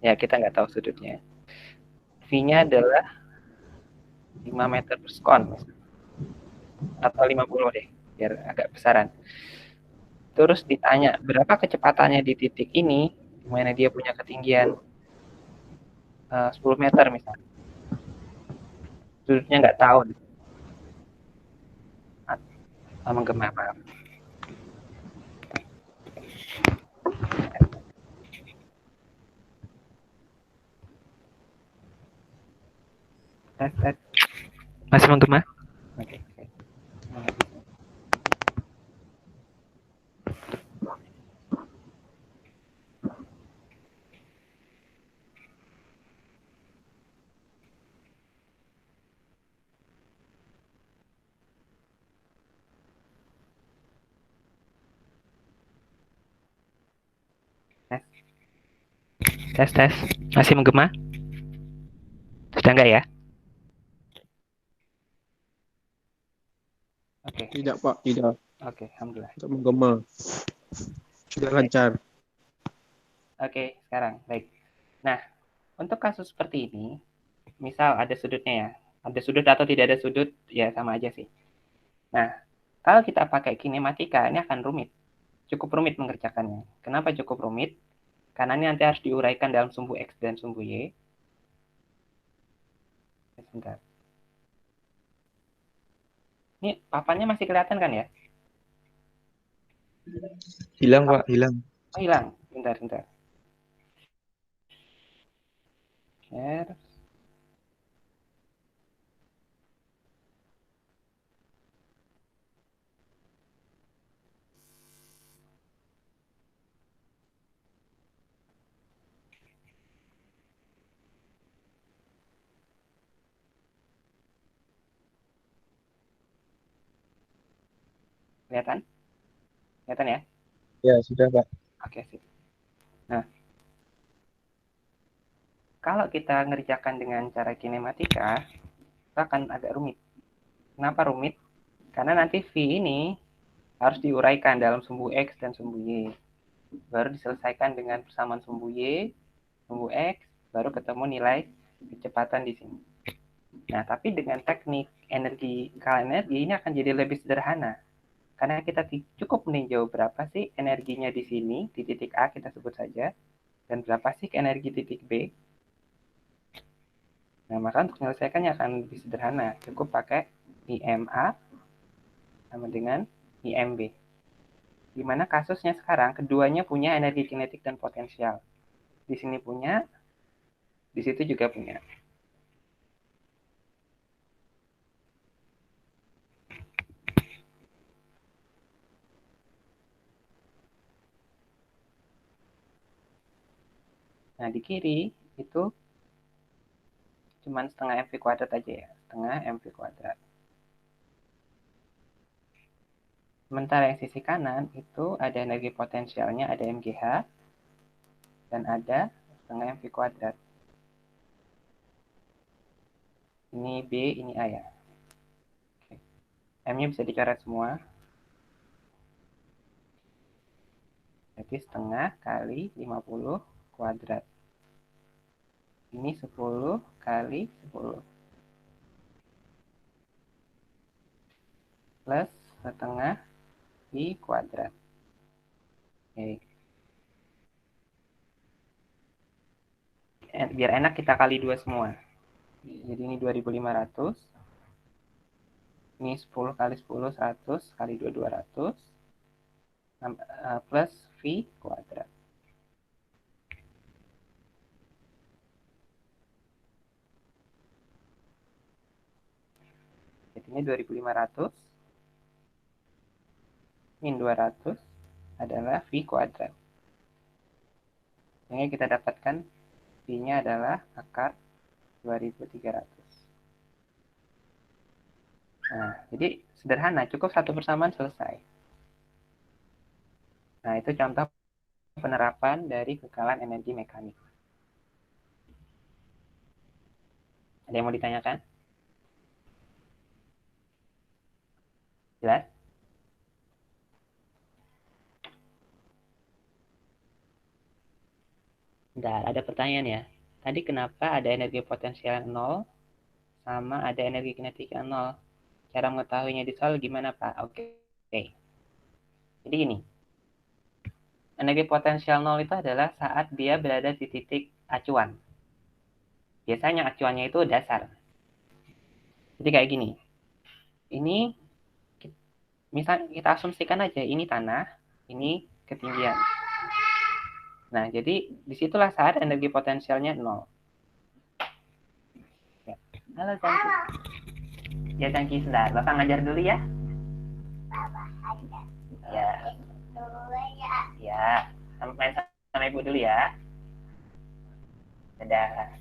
Ya, kita nggak tahu sudutnya. V-nya adalah 5 meter per sekon. Atau 50 deh, biar agak besaran. Terus ditanya, berapa kecepatannya di titik ini, di mana dia punya ketinggian 10 meter misalnya. Sudutnya nggak tahu. Menggema, maaf. Tes. Masih menggema? Oke. Tes. Masih menggema? Sudah enggak ya? Oke. Tidak, Pak. Tidak. Oke, alhamdulillah. Tidak menggema. Sudah lancar. Oke, sekarang. Baik. Nah, untuk kasus seperti ini, misal ada sudutnya ya. Ada sudut atau tidak ada sudut, ya sama aja sih. Nah, kalau kita pakai kinematika, ini akan rumit. Cukup rumit mengerjakannya. Kenapa cukup rumit? Karena ini nanti harus diuraikan dalam sumbu X dan sumbu Y. Sebentar. Ini papannya masih kelihatan kan ya? Hilang, Pak. Hilang. Oh, hilang. Bentar. Share. Kelihatan? Kelihatan ya? Ya, sudah, Pak. Oke, sip. Nah, kalau kita ngerjakan dengan cara kinematika, itu akan agak rumit. Kenapa rumit? Karena nanti V ini harus diuraikan dalam sumbu X dan sumbu Y. Baru diselesaikan dengan persamaan sumbu Y, sumbu X, baru ketemu nilai kecepatan di sini. Nah, tapi dengan teknik energi ini akan jadi lebih sederhana. Karena kita cukup meninjau berapa sih energinya di sini, di titik A kita sebut saja, dan berapa sih energi titik B. Nah, maka untuk menyelesaikannya akan lebih sederhana. Cukup pakai IMA sama dengan IMB. Di mana kasusnya sekarang, keduanya punya energi kinetik dan potensial. Di sini punya, di situ juga punya. Nah, di kiri itu cuma setengah mv kuadrat aja ya, setengah mv kuadrat. Sementara yang sisi kanan itu ada energi potensialnya, ada MGH, dan ada setengah mv kuadrat. Ini B, ini A ya. Oke. M-nya bisa dicoret semua. Jadi setengah kali 50 kuadrat. Ini 10 kali 10. Plus setengah I kuadrat. Oke. Biar enak kita kali 2 semua. Jadi ini 2500. Ini 10 kali 10, 100 kali 2, 200. Plus V kuadrat. Jadinya 2500 min 200 adalah V kuadrat. Yang kita dapatkan V-nya adalah akar 2300. Nah, jadi sederhana, cukup satu persamaan selesai. Nah, itu contoh penerapan dari kekalan energi mekanik. Ada yang mau ditanyakan? Jelas? Bentar, ada pertanyaan ya. Tadi kenapa ada energi potensial 0 sama ada energi kinetik 0? Cara mengetahuinya di soal gimana, Pak? Oke. Jadi gini. Energi potensial 0 itu adalah saat dia berada di titik acuan. Biasanya acuannya itu dasar. Jadi kayak gini. Ini misal kita asumsikan aja ini tanah, ini ketinggian. Nah, jadi disitulah saat energi potensialnya 0. Ya. Halo, Cangki. Ya, Cangki, sebentar. Bapak ngajar dulu ya. Ya. Ya. Main sama Ibu dulu ya. Dadah.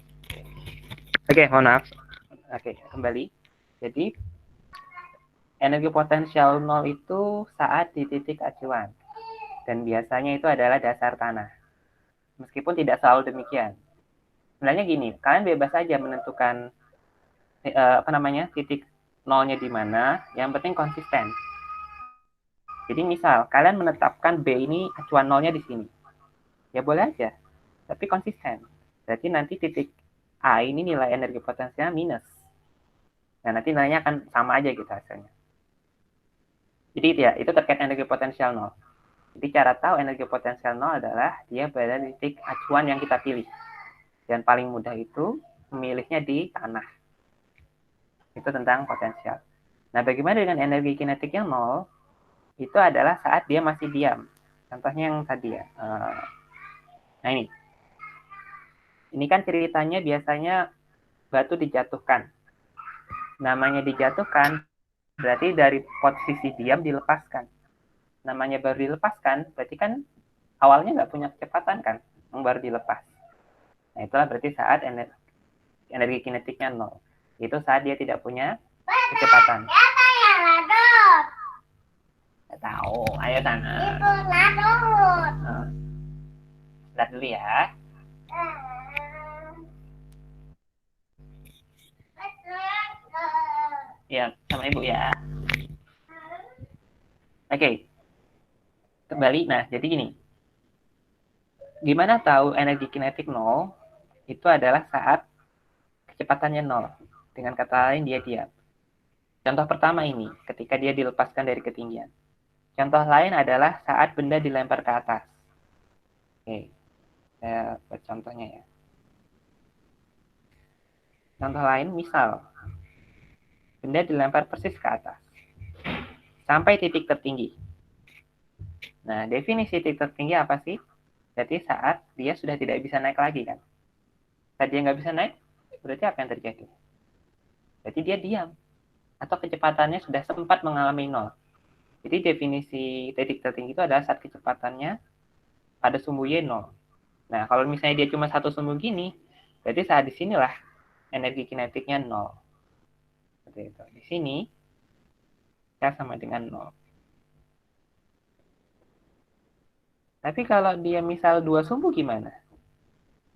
Oke, mohon maaf. Oke, kembali. Jadi, energi potensial 0 itu saat di titik acuan. Dan biasanya itu adalah dasar tanah. Meskipun tidak selalu demikian. Sebenarnya gini, kalian bebas saja menentukan titik nolnya di mana, yang penting konsisten. Jadi misal kalian menetapkan B ini acuan nolnya di sini, ya boleh aja, tapi konsisten. Berarti nanti titik A ini nilai energi potensialnya minus. Nah, nanti nilainya akan sama aja gitu hasilnya. Jadi ya, itu terkait energi potensial nol. Jadi cara tahu energi potensial nol adalah dia berada di titik acuan yang kita pilih. Dan paling mudah itu memilihnya di tanah. Itu tentang potensial. Nah, bagaimana dengan energi kinetik yang nol? Itu adalah saat dia masih diam. Contohnya yang tadi ya. Nah ini. Ini kan ceritanya biasanya batu dijatuhkan. Namanya dijatuhkan, berarti dari posisi diam dilepaskan. Namanya baru dilepaskan, berarti kan awalnya nggak punya kecepatan kan, yang baru dilepas. Nah itulah berarti saat energi kinetiknya nol. Itu saat dia tidak punya kecepatan. Nggak tahu, ayo sana. Lihat dulu ya. Ya, sama Ibu ya. Oke. Kembali, nah jadi gini. Gimana tahu energi kinetik nol? Itu adalah saat kecepatannya nol. Dengan kata lain dia diam. Contoh pertama ini, ketika dia dilepaskan dari ketinggian. Contoh lain adalah saat benda dilempar ke atas. Oke, saya buat contohnya ya. Contoh lain, misal benda dilempar persis ke atas sampai titik tertinggi. Nah, definisi titik tertinggi apa sih? Berarti saat dia sudah tidak bisa naik lagi kan? Saat dia nggak bisa naik, berarti apa yang terjadi? Berarti dia diam atau kecepatannya sudah sempat mengalami nol. Jadi definisi titik tertinggi itu adalah saat kecepatannya pada sumbu Y 0. Nah, kalau misalnya dia cuma satu sumbu gini, berarti saat disinilah energi kinetiknya 0. Seperti itu. Di sini, ya sama dengan 0. Tapi kalau dia misal dua sumbu gimana?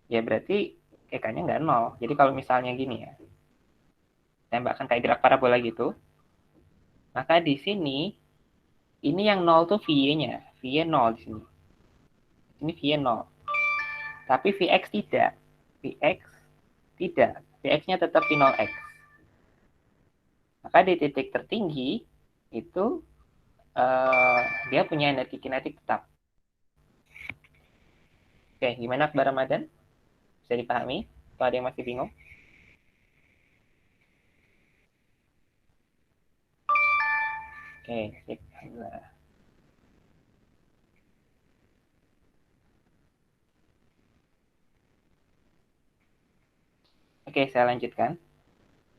Ya berarti EK-nya nggak 0. Jadi kalau misalnya gini ya, tembakkan kayak gerak parabola gitu, maka di sini, ini yang 0 tuh VY-nya. VY 0 di sini. Ini VY 0. Tapi Vx tidak. Vx tidak. Vx-nya tetap V0x. Maka di titik tertinggi, itu dia punya energi kinetik tetap. Oke, gimana Akbar Ramadan? Bisa dipahami? Atau ada yang masih bingung? Oke, sip. Oke, saya lanjutkan.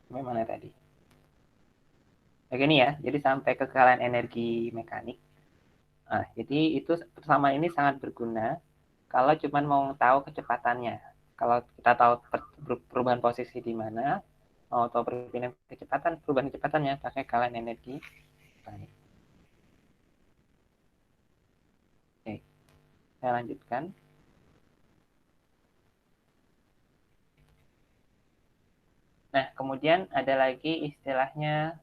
Sampai mana tadi? Oke, ini ya. Jadi sampai kekalahan energi mekanik. Nah, jadi itu persamaan ini sangat berguna kalau cuma mau tahu kecepatannya. Kalau kita tahu perubahan posisi di mana, mau tahu perubahan kecepatannya pakai kekalahan energi mekanik. Oke, saya lanjutkan. Nah, kemudian ada lagi istilahnya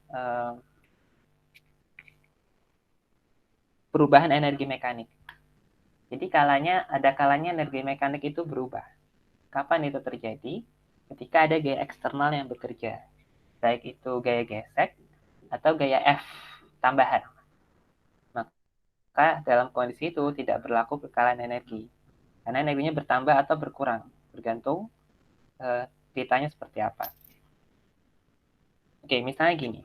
perubahan energi mekanik. Jadi ada kalanya energi mekanik itu berubah. Kapan itu terjadi? Ketika ada gaya eksternal yang bekerja. Baik itu gaya gesek atau gaya F tambahan. Maka dalam kondisi itu tidak berlaku kekalahan energi. Karena energinya bertambah atau berkurang. Bergantung ceritanya seperti apa. Oke, misalnya gini.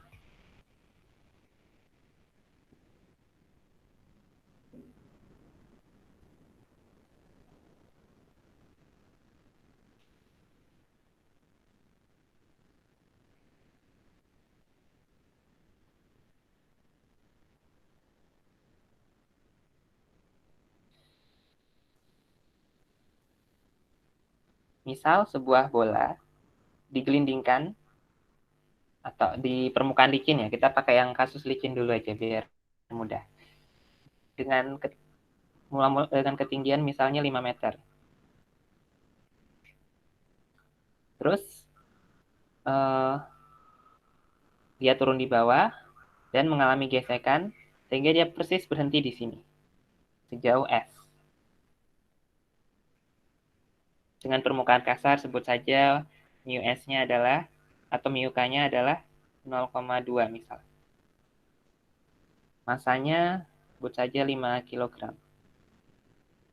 Misal sebuah bola digelindingkan atau di permukaan licin ya. Kita pakai yang kasus licin dulu aja biar mudah. Dengan ketinggian misalnya 5 meter. Terus dia turun di bawah dan mengalami gesekan sehingga dia persis berhenti di sini sejauh S. Dengan permukaan kasar sebut saja mu S-nya adalah atau mu K-nya adalah 0,2 misal. Masanya sebut saja 5 kg.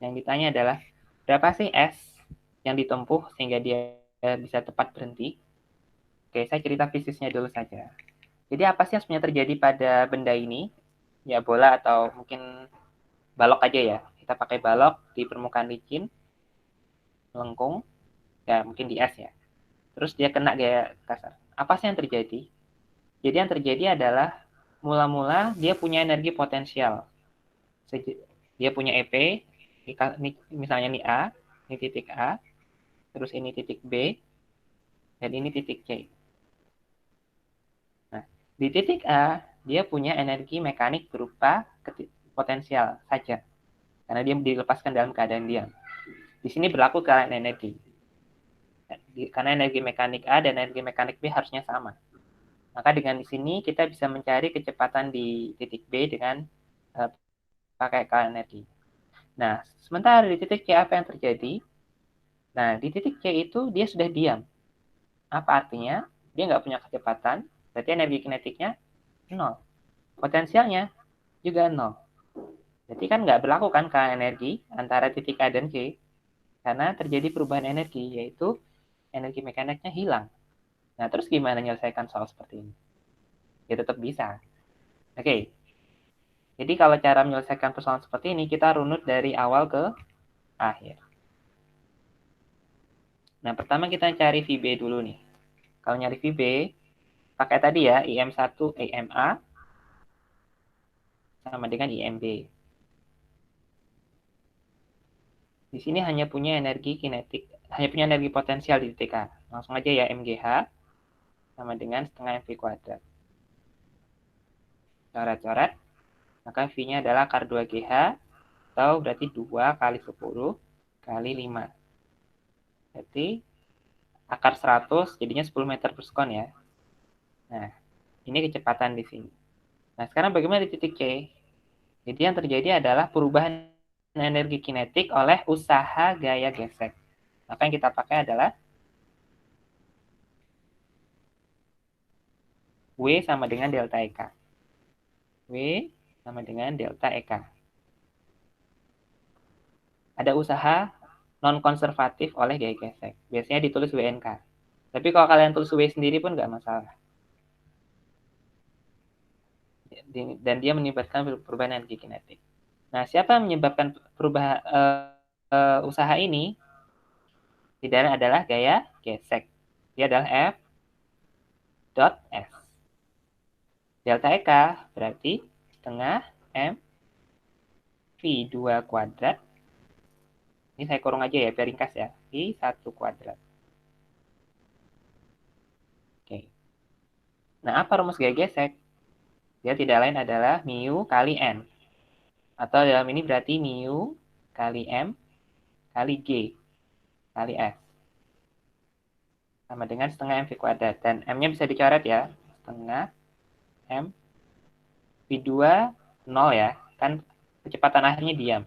Yang ditanya adalah berapa sih S yang ditempuh sehingga dia bisa tepat berhenti? Oke, saya cerita fisiknya dulu saja. Jadi apa sih yang sebenarnya terjadi pada benda ini? Ya bola atau mungkin balok aja ya. Kita pakai balok di permukaan licin, melengkung, ya mungkin di es ya. Terus dia kena gaya kasar. Apa sih yang terjadi? Jadi yang terjadi adalah mula-mula dia punya energi potensial. Dia punya EP, misalnya ini A, ini titik A, terus ini titik B, dan ini titik C. Nah, di titik A, dia punya energi mekanik berupa potensial saja. Karena dia dilepaskan dalam keadaan diam. Di sini berlaku kekalahan energi. Karena energi mekanik A dan energi mekanik B harusnya sama. Maka dengan di sini kita bisa mencari kecepatan di titik B dengan pakai kekalahan energi. Nah, sementara di titik C apa yang terjadi? Nah, di titik C itu dia sudah diam. Apa artinya? Dia nggak punya kecepatan, berarti energi kinetiknya 0. Potensialnya juga 0. Jadi kan nggak berlaku kan K energi antara titik A dan C, karena terjadi perubahan energi, yaitu energi mekaniknya hilang. Nah, terus gimana menyelesaikan soal seperti ini? Ya tetap bisa. Oke, jadi kalau cara menyelesaikan persoalan seperti ini, kita runut dari awal ke akhir. Nah, pertama kita cari VB dulu nih. Kalau nyari VB, pakai tadi ya, IM1 IMA sama dengan IMB. Di sini hanya punya energi kinetik, hanya punya energi potensial di titik A. Langsung aja ya, MGH sama dengan setengah MV kuadrat. Coret-coret, maka V-nya adalah akar 2GH, atau berarti 2 kali 10 kali 5. Berarti akar 100 jadinya 10 meter per sekon ya. Nah, ini kecepatan di sini. Nah, sekarang bagaimana di titik C? Jadi yang terjadi adalah perubahan energi kinetik oleh usaha gaya gesek. Maka yang kita pakai adalah W sama dengan delta EK. W sama dengan delta EK. Ada usaha non-konservatif oleh gaya gesek. Biasanya ditulis WNK. Tapi kalau kalian tulis W sendiri pun nggak masalah. Dan dia menyebabkan perubahan energi kinetik. Nah, siapa yang menyebabkan perubahan usaha ini? Tidak adalah gaya gesek. Dia adalah F dot S. Delta EK berarti setengah M V2 kuadrat. Ini saya kurung aja ya, biar ringkas ya. V1 kuadrat. Oke. Nah, apa rumus gaya gesek? Dia tidak lain adalah mu kali N. Atau dalam ini berarti mu kali M kali G kali S. Sama dengan setengah MV kuadrat. Dan M-nya bisa dicoret ya. Setengah M V2 0 ya. Kan kecepatan akhirnya diam.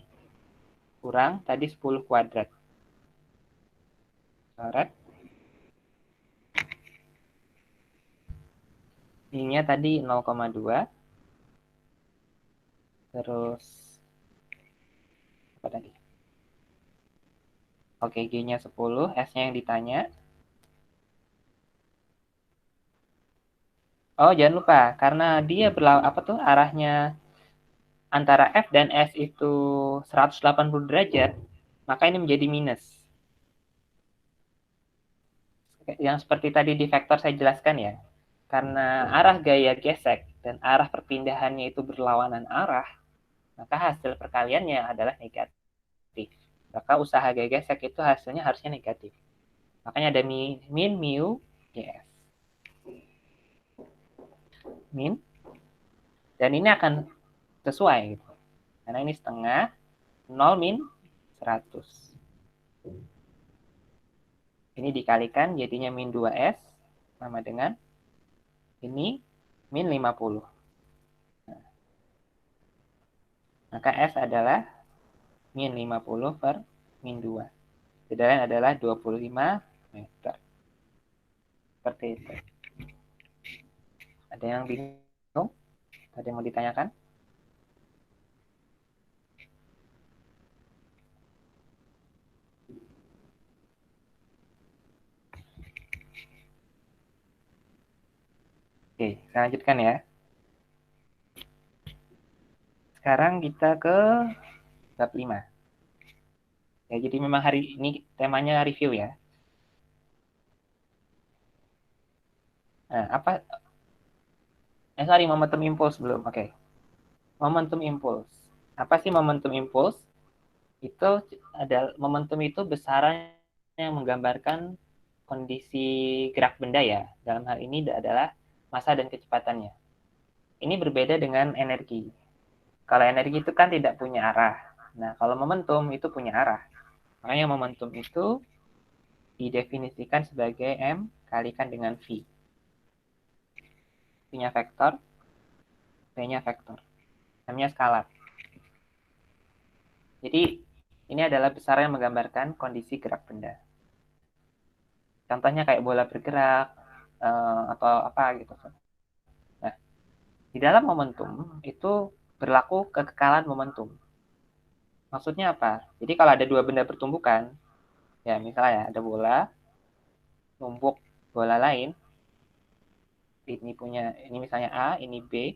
Kurang tadi 10 kuadrat. Coret. I-nya tadi 0,2. Terus apa tadi? Oke, G-nya 10, S-nya yang ditanya. Oh, jangan lupa karena dia apa tuh arahnya antara F dan S itu 180 derajat, maka ini menjadi minus. Yang seperti tadi di vektor saya jelaskan ya. Karena arah gaya gesek dan arah perpindahannya itu berlawanan arah, maka hasil perkaliannya adalah negatif. Maka usaha gaya gesek itu hasilnya harusnya negatif. Makanya ada min mu gs. Min. Dan ini akan sesuai gitu. Karena ini setengah 0 min 100. Ini dikalikan jadinya min 2S sama dengan ini min 50. Nah, maka S adalah min 50 per min 2. Tidak lain adalah 25 meter. Seperti itu. Ada yang bingung? Ada yang mau ditanyakan? Oke, saya lanjutkan ya. Sekarang kita ke bab 5. Ya, jadi memang hari ini temanya review ya. Nah, sorry, momentum impulse belum. Oke. Momentum impulse. Apa sih momentum impulse? Itu momentum itu besaran yang menggambarkan kondisi gerak benda ya. Dalam hal ini adalah massa dan kecepatannya. Ini berbeda dengan energi. Kalau energi itu kan tidak punya arah. Nah, kalau momentum itu punya arah. Makanya momentum itu didefinisikan sebagai M kalikan dengan V. V-nya vektor, V-nya vektor. M-nya skalar. Jadi, ini adalah besaran yang menggambarkan kondisi gerak benda. Contohnya kayak bola bergerak, atau apa gitu. Nah, di dalam momentum itu berlaku kekekalan momentum. Maksudnya apa? Jadi kalau ada dua benda bertumbukan, ya misalnya ada bola, numpuk bola lain, ini misalnya A, ini B,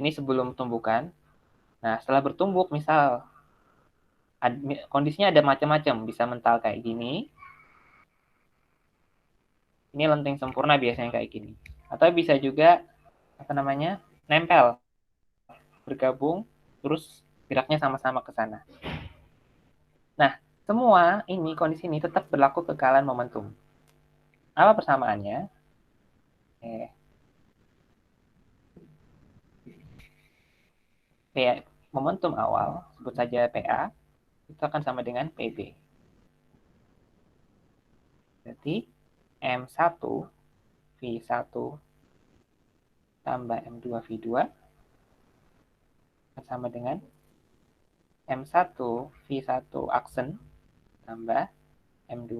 ini sebelum tumbukan. Nah, setelah bertumbuk, misal kondisinya ada macam-macam, bisa mental kayak gini, ini lenting sempurna biasanya kayak gini. Atau bisa juga nempel, bergabung, terus geraknya sama-sama ke sana. Nah, semua ini kondisi ini tetap berlaku kekalahan momentum. Apa persamaannya? Momentum awal, sebut saja PA, itu akan sama dengan PB. Berarti M1 V1 tambah M2 V2 akan sama dengan M1 V1 aksen tambah M2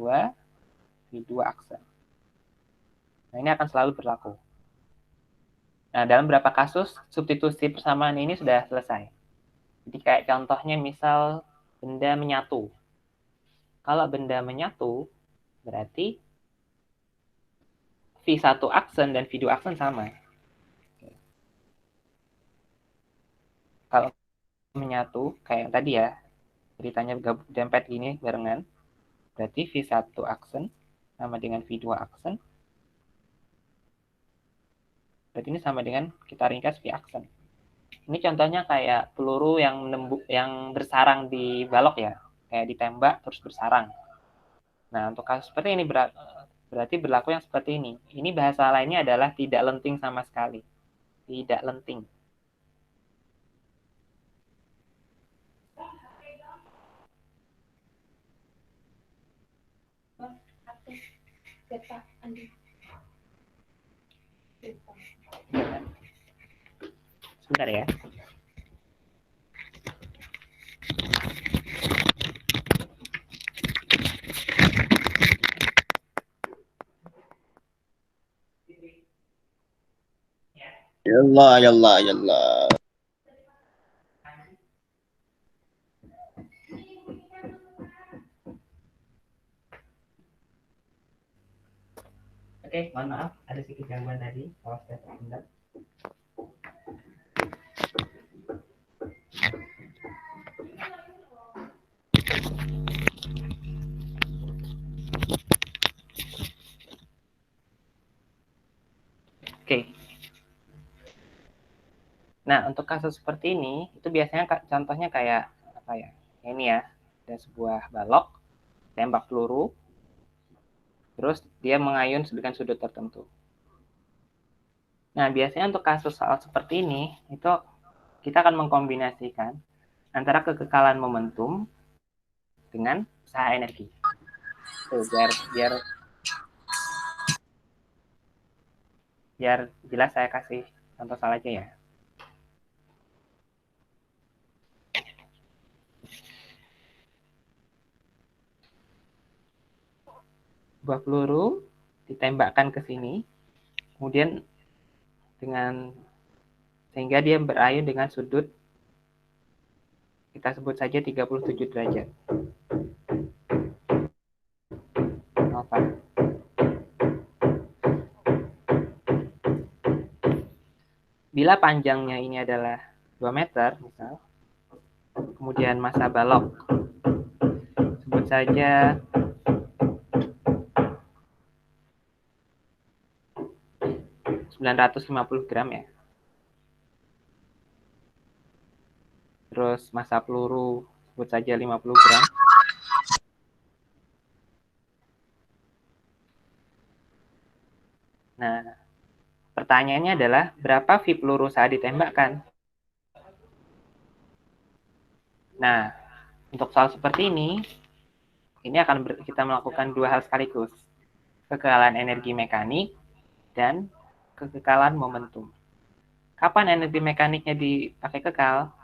V2 aksen. Nah, ini akan selalu berlaku. Nah, dalam beberapa kasus, substitusi persamaan ini sudah selesai. Jadi kayak contohnya misal benda menyatu. Kalau benda menyatu, berarti V1 aksen dan V2 aksen sama. Kalau menyatu, kayak tadi ya, ceritanya dempet gini barengan, berarti V1 aksen sama dengan V2 aksen. Berarti ini sama dengan kita ringkas V aksen. Ini contohnya kayak peluru yang bersarang di balok ya, kayak ditembak terus bersarang. Nah, untuk kasus seperti ini berarti berlaku yang seperti ini. Ini bahasa lainnya adalah tidak lenting sama sekali. Tidak lenting. Sebentar ya. Yallah, yallah, yallah. Oke, mohon maaf, ada sedikit gangguan tadi. Kalau saya tersendat. Oke. Nah, untuk kasus seperti ini, itu biasanya contohnya kayak apa ya? Ini ya, ada sebuah balok, tembak peluru, terus dia mengayun dengan sudut tertentu. Nah, biasanya untuk kasus soal seperti ini, itu kita akan mengkombinasikan antara kekekalan momentum dengan usaha energi. Tuh, biar jelas saya kasih contoh soal aja ya. Buah peluru ditembakkan ke sini, kemudian sehingga dia berayun dengan sudut kita sebut saja 37 derajat. Apa? Bila panjangnya ini adalah 2 meter, misal, kemudian massa balok, sebut saja 950 gram ya. Terus massa peluru, sebut saja 50 gram. Nah, pertanyaannya adalah berapa V peluru saat ditembakkan? Nah, untuk soal seperti ini akan kita melakukan dua hal sekaligus. Kekekalan energi mekanik dan kekekalan momentum. Kapan energi mekaniknya dipakai kekal?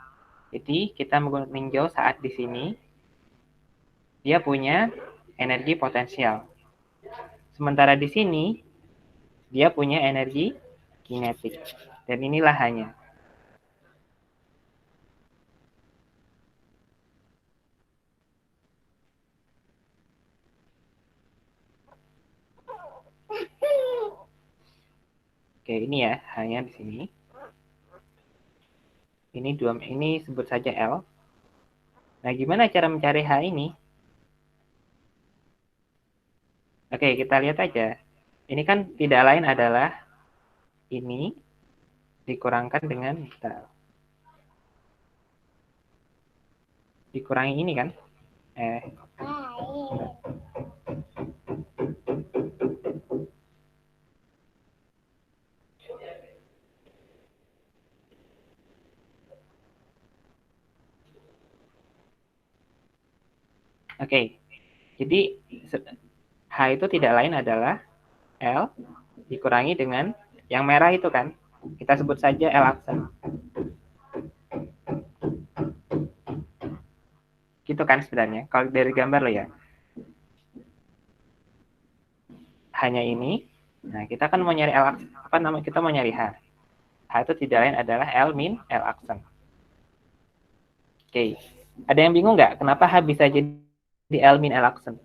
Jadi kita menggunakan meninjau saat di sini dia punya energi potensial. Sementara di sini dia punya energi kinetik. Dan inilah hanya. Oke, ini ya, hanya di sini. Ini sebut saja L. Nah, gimana cara mencari H ini? Oke, kita lihat aja. Ini kan tidak lain adalah ini dikurangkan dengan misal. Dikurangi ini kan? Oke, jadi H itu tidak lain adalah L dikurangi dengan yang merah itu kan? Kita sebut saja L aksen. Gitu kan sebenarnya, kalau dari gambar lo ya. Hanya ini, nah kita kan mau nyari L aksen, apa namanya, kita mau nyari H. H itu tidak lain adalah L min L aksen. Oke, ada yang bingung nggak kenapa H bisa jadi L min L aksen?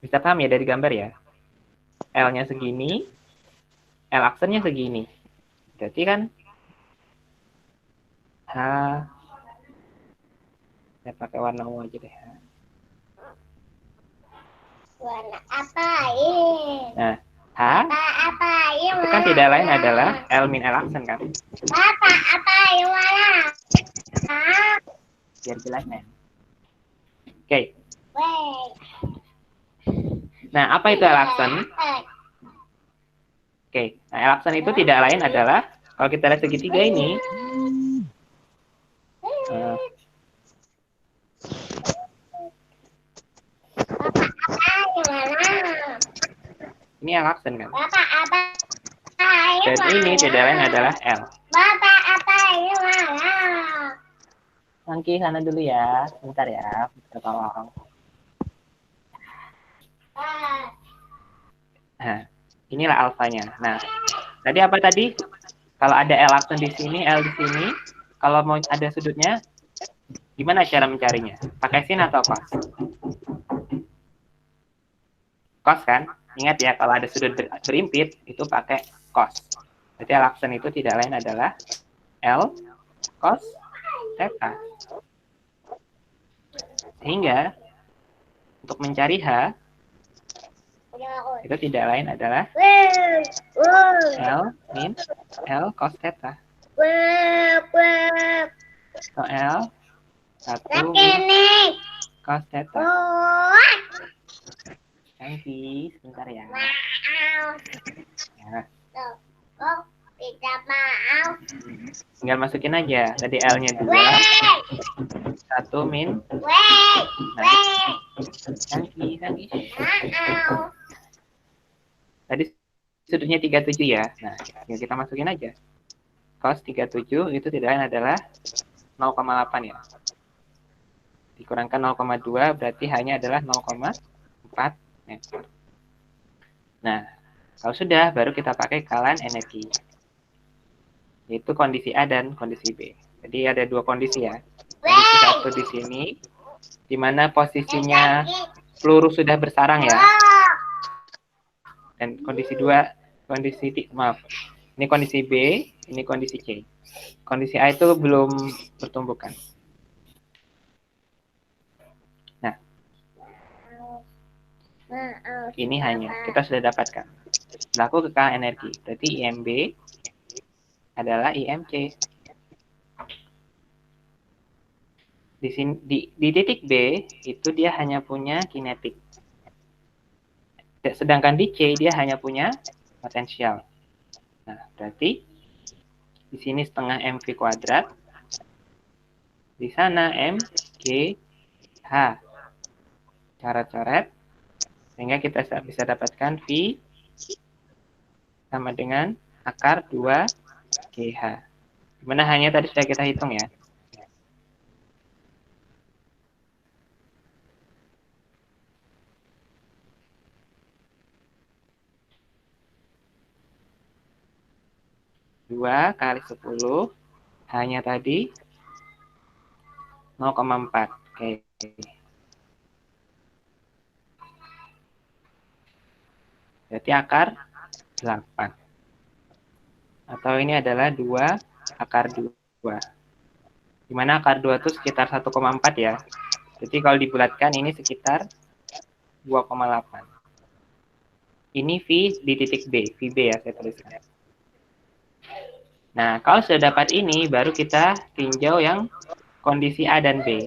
Bisa paham ya dari gambar ya? L-nya segini, L aksennya segini. Berarti kan H, saya pakai warna ungu aja deh. Warna apain? Nah, H Apain? itu kan tidak lain adalah L min L aksen kan? Bapak apain warna? Biar jelas nih. Oke. Wait. Nah, apa itu L aksen? Oke, nah L aksen itu tidak lain adalah kalau kita lihat segitiga ini, ini L aksen kan? Bapak apain? Dan ini tidak lain adalah L. Bapak apain warna? Angki sana dulu ya, sebentar ya, kita tolong. Nah, inilah alfanya. Nah, tadi apa tadi? Kalau ada L aksen di sini, L di sini, kalau mau ada sudutnya, gimana cara mencarinya? Pakai sin atau cos? Cos kan? Ingat ya, kalau ada sudut berimpit, itu pakai cos. Berarti L aksen itu tidak lain adalah L cos theta. Sehingga, untuk mencari H, itu tidak lain adalah L min L cos theta. So, L 1 min cos theta. Nanti, sebentar ya. Ya. Tidak mau. Tinggal masukin aja. Tadi L-nya 2. 1 min. Nanti. Tadi sudutnya 37 ya. Nah, kita masukin aja. Cos 37 itu tidak lain adalah 0,8 ya. Dikurangkan 0,2 berarti hanya adalah 0,4 meter. Nah, kalau sudah, baru kita pakai kalian energi. Yaitu kondisi A dan kondisi B. Jadi ada dua kondisi ya. Kondisi satu di sini, di mana posisinya peluru sudah bersarang ya. Dan kondisi dua, ini kondisi B, ini kondisi C. Kondisi A itu belum pertumbukan. Nah, ini hanya kita sudah dapatkan. Berlaku ke energi. Berarti IMB adalah IMC. Di sini di titik B itu dia hanya punya kinetik. Sedangkan di C dia hanya punya potensial. Nah, berarti di sini setengah mv kuadrat. Di sana mgh. Cara coret sehingga kita bisa dapatkan V sama dengan akar 2GH. Dimana hanya tadi sudah kita hitung ya. Dua kali 10 hanya tadi 0,4. Oke. Berarti akar 8. Atau ini adalah 2 akar 2. Dimana akar 2 itu sekitar 1,4 ya. Jadi kalau dibulatkan ini sekitar 2,8. Ini V di titik B, VB ya saya tuliskan. Nah, kalau sudah dapat ini, baru kita tinjau yang kondisi A dan B.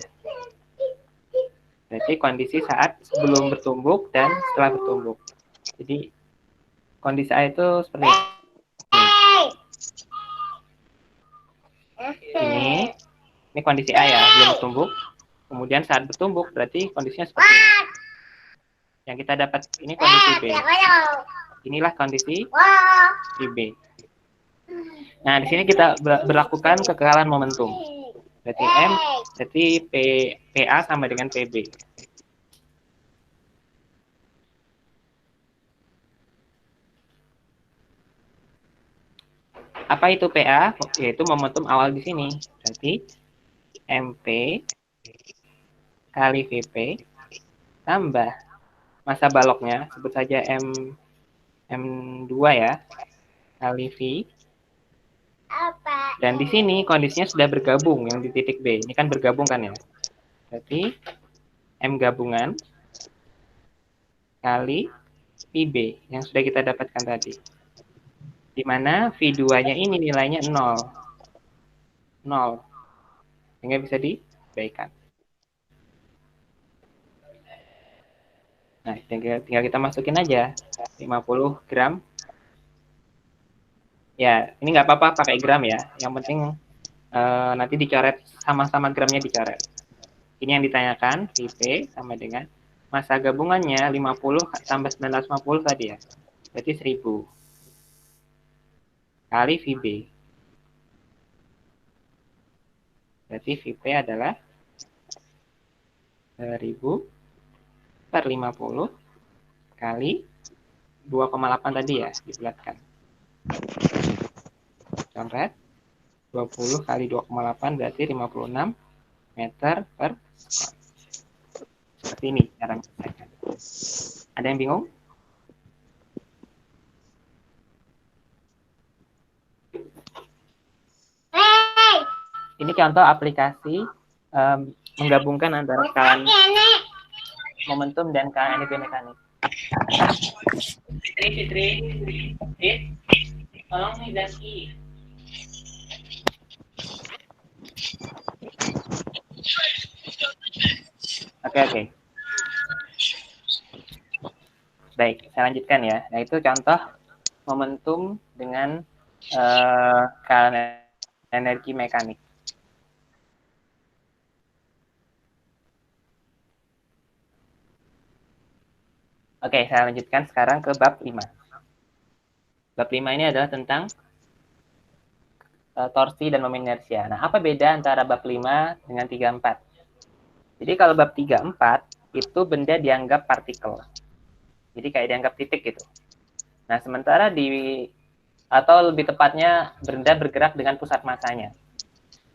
Berarti kondisi saat sebelum bertumbuk dan setelah bertumbuk. Jadi, kondisi A itu seperti ini. Ini kondisi A ya, belum bertumbuk. Kemudian saat bertumbuk, berarti kondisinya seperti ini. Yang kita dapat ini kondisi B. Inilah kondisi B. Nah, di sini kita berlakukan kekekalan momentum. Berarti PA sama dengan PB. Apa itu PA? Yaitu momentum awal di sini. Berarti MP kali VP tambah masa baloknya, sebut saja M2 ya, kali V. Dan di sini kondisinya sudah bergabung yang di titik B. Ini kan bergabung kan ya. Berarti M gabungan kali VB yang sudah kita dapatkan tadi. Di mana V2-nya ini nilainya 0. 0. Sehingga bisa dibaikan. Nah, tinggal kita masukin aja 50 gram. Ya, ini nggak apa-apa pakai gram ya. Yang penting nanti dicoret sama-sama gramnya dicoret. Ini yang ditanyakan, VP sama dengan masa gabungannya 50 tambah 950 tadi ya. Berarti 1000 kali VB. Berarti VP adalah 1000 per 50 kali 2,8 tadi ya, dibulatkan. Coret 20 kali 2,8 berarti 56 meter per sekon. Seperti ini cara menyelesaikan. Ada yang bingung? Ini contoh aplikasi menggabungkan antara kekalan momentum dan kekalan energi mekanik. Fitri, tolong nih Zaki. Oke. Baik, saya lanjutkan ya. Nah, itu contoh momentum dengan kekalan energi mekanik. Oke, saya lanjutkan sekarang ke bab 5. Bab 5 ini adalah tentang torsi dan momen inersia. Nah, apa beda antara bab 5 dengan 3-4? Jadi kalau bab 3-4 itu benda dianggap partikel. Jadi kayak dianggap titik gitu. Nah, sementara atau lebih tepatnya benda bergerak dengan pusat masanya.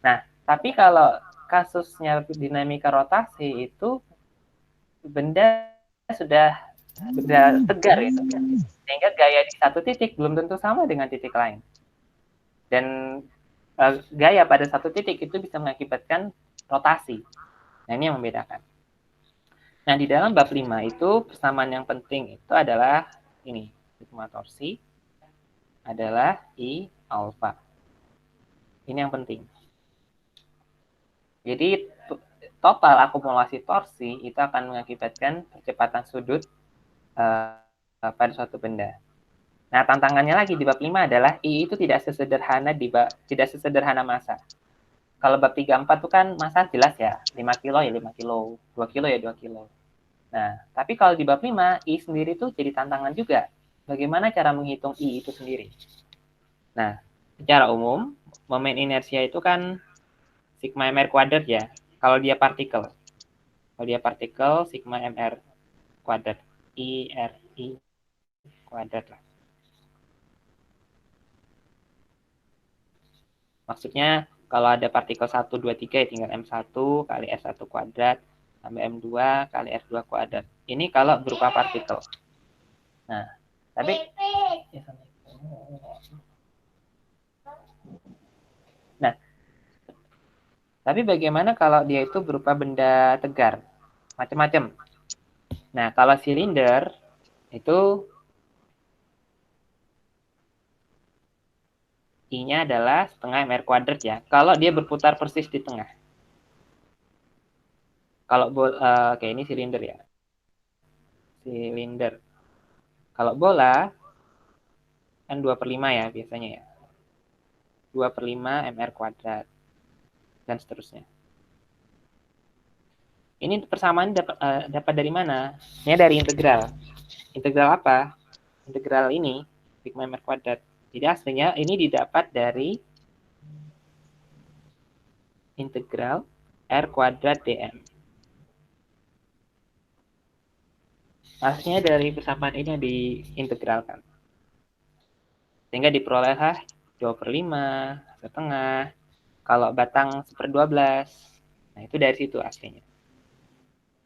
Nah, tapi kalau kasusnya dinamika rotasi itu benda sudah tegar gitu. Sehingga gaya di satu titik belum tentu sama dengan titik lain. Dan gaya pada satu titik itu bisa mengakibatkan rotasi. Nah, ini yang membedakan. Nah, di dalam bab 5 itu persamaan yang penting itu adalah ini, sigma torsi adalah I alfa. Ini yang penting. Jadi total akumulasi torsi itu akan mengakibatkan percepatan sudut pada suatu benda. Nah, tantangannya lagi di bab 5 adalah I itu tidak sesederhana massa. Kalau bab 3-4 itu kan massa jelas ya, 5 kilo ya 5 kilo, 2 kilo ya 2 kilo. Nah, tapi kalau di bab 5, I sendiri itu jadi tantangan juga. Bagaimana cara menghitung I itu sendiri? Nah, secara umum, momen inersia itu kan sigma mr kuadrat ya, kalau dia partikel. Kalau dia partikel, sigma mr kuadrat. IRI kuadrat lah. Maksudnya kalau ada partikel 1, 2, 3 ya tinggal M1 kali S1 kuadrat tambah M2 kali S2 kuadrat. Ini kalau berupa partikel. Nah, Tapi Pipis. nah, tapi bagaimana kalau dia itu berupa benda tegar? Macam-macam. Nah, kalau silinder itu I-nya adalah setengah MR kuadrat ya. Kalau dia berputar persis di tengah. Kalau oke, ini silinder ya. Silinder. Kalau bola kan 2/5 ya biasanya ya. 2/5 MR kuadrat dan seterusnya. Ini persamaan dapat dari mana? Ini dari integral. Integral apa? Integral ini sigma MR kuadrat. Jadi aslinya ini didapat dari integral R kuadrat dm. Aslinya dari persamaan ini yang diintegralkan. Sehingga diperolehlah 2/5, setengah. Kalau batang 1/12. Nah, itu dari situ aslinya.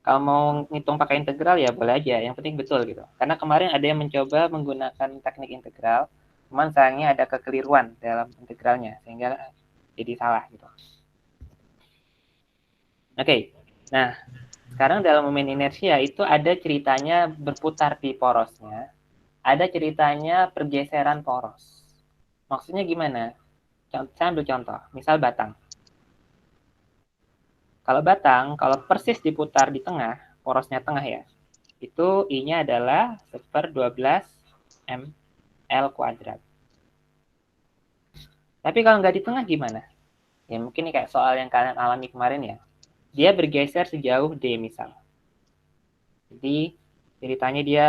Kalau mau ngitung pakai integral ya boleh aja, yang penting betul gitu. Karena kemarin ada yang mencoba menggunakan teknik integral, cuman sayangnya ada kekeliruan dalam integralnya, sehingga jadi salah gitu. Oke, nah sekarang dalam momen inersia itu ada ceritanya berputar di porosnya, ada ceritanya pergeseran poros. Maksudnya gimana? Saya ambil contoh, misal batang. Kalau batang, kalau persis diputar di tengah, porosnya tengah ya, itu I-nya adalah 1/12 ml kuadrat. Tapi kalau nggak di tengah gimana? Ya mungkin ini kayak soal yang kalian alami kemarin ya. Dia bergeser sejauh D misal. Jadi ceritanya dia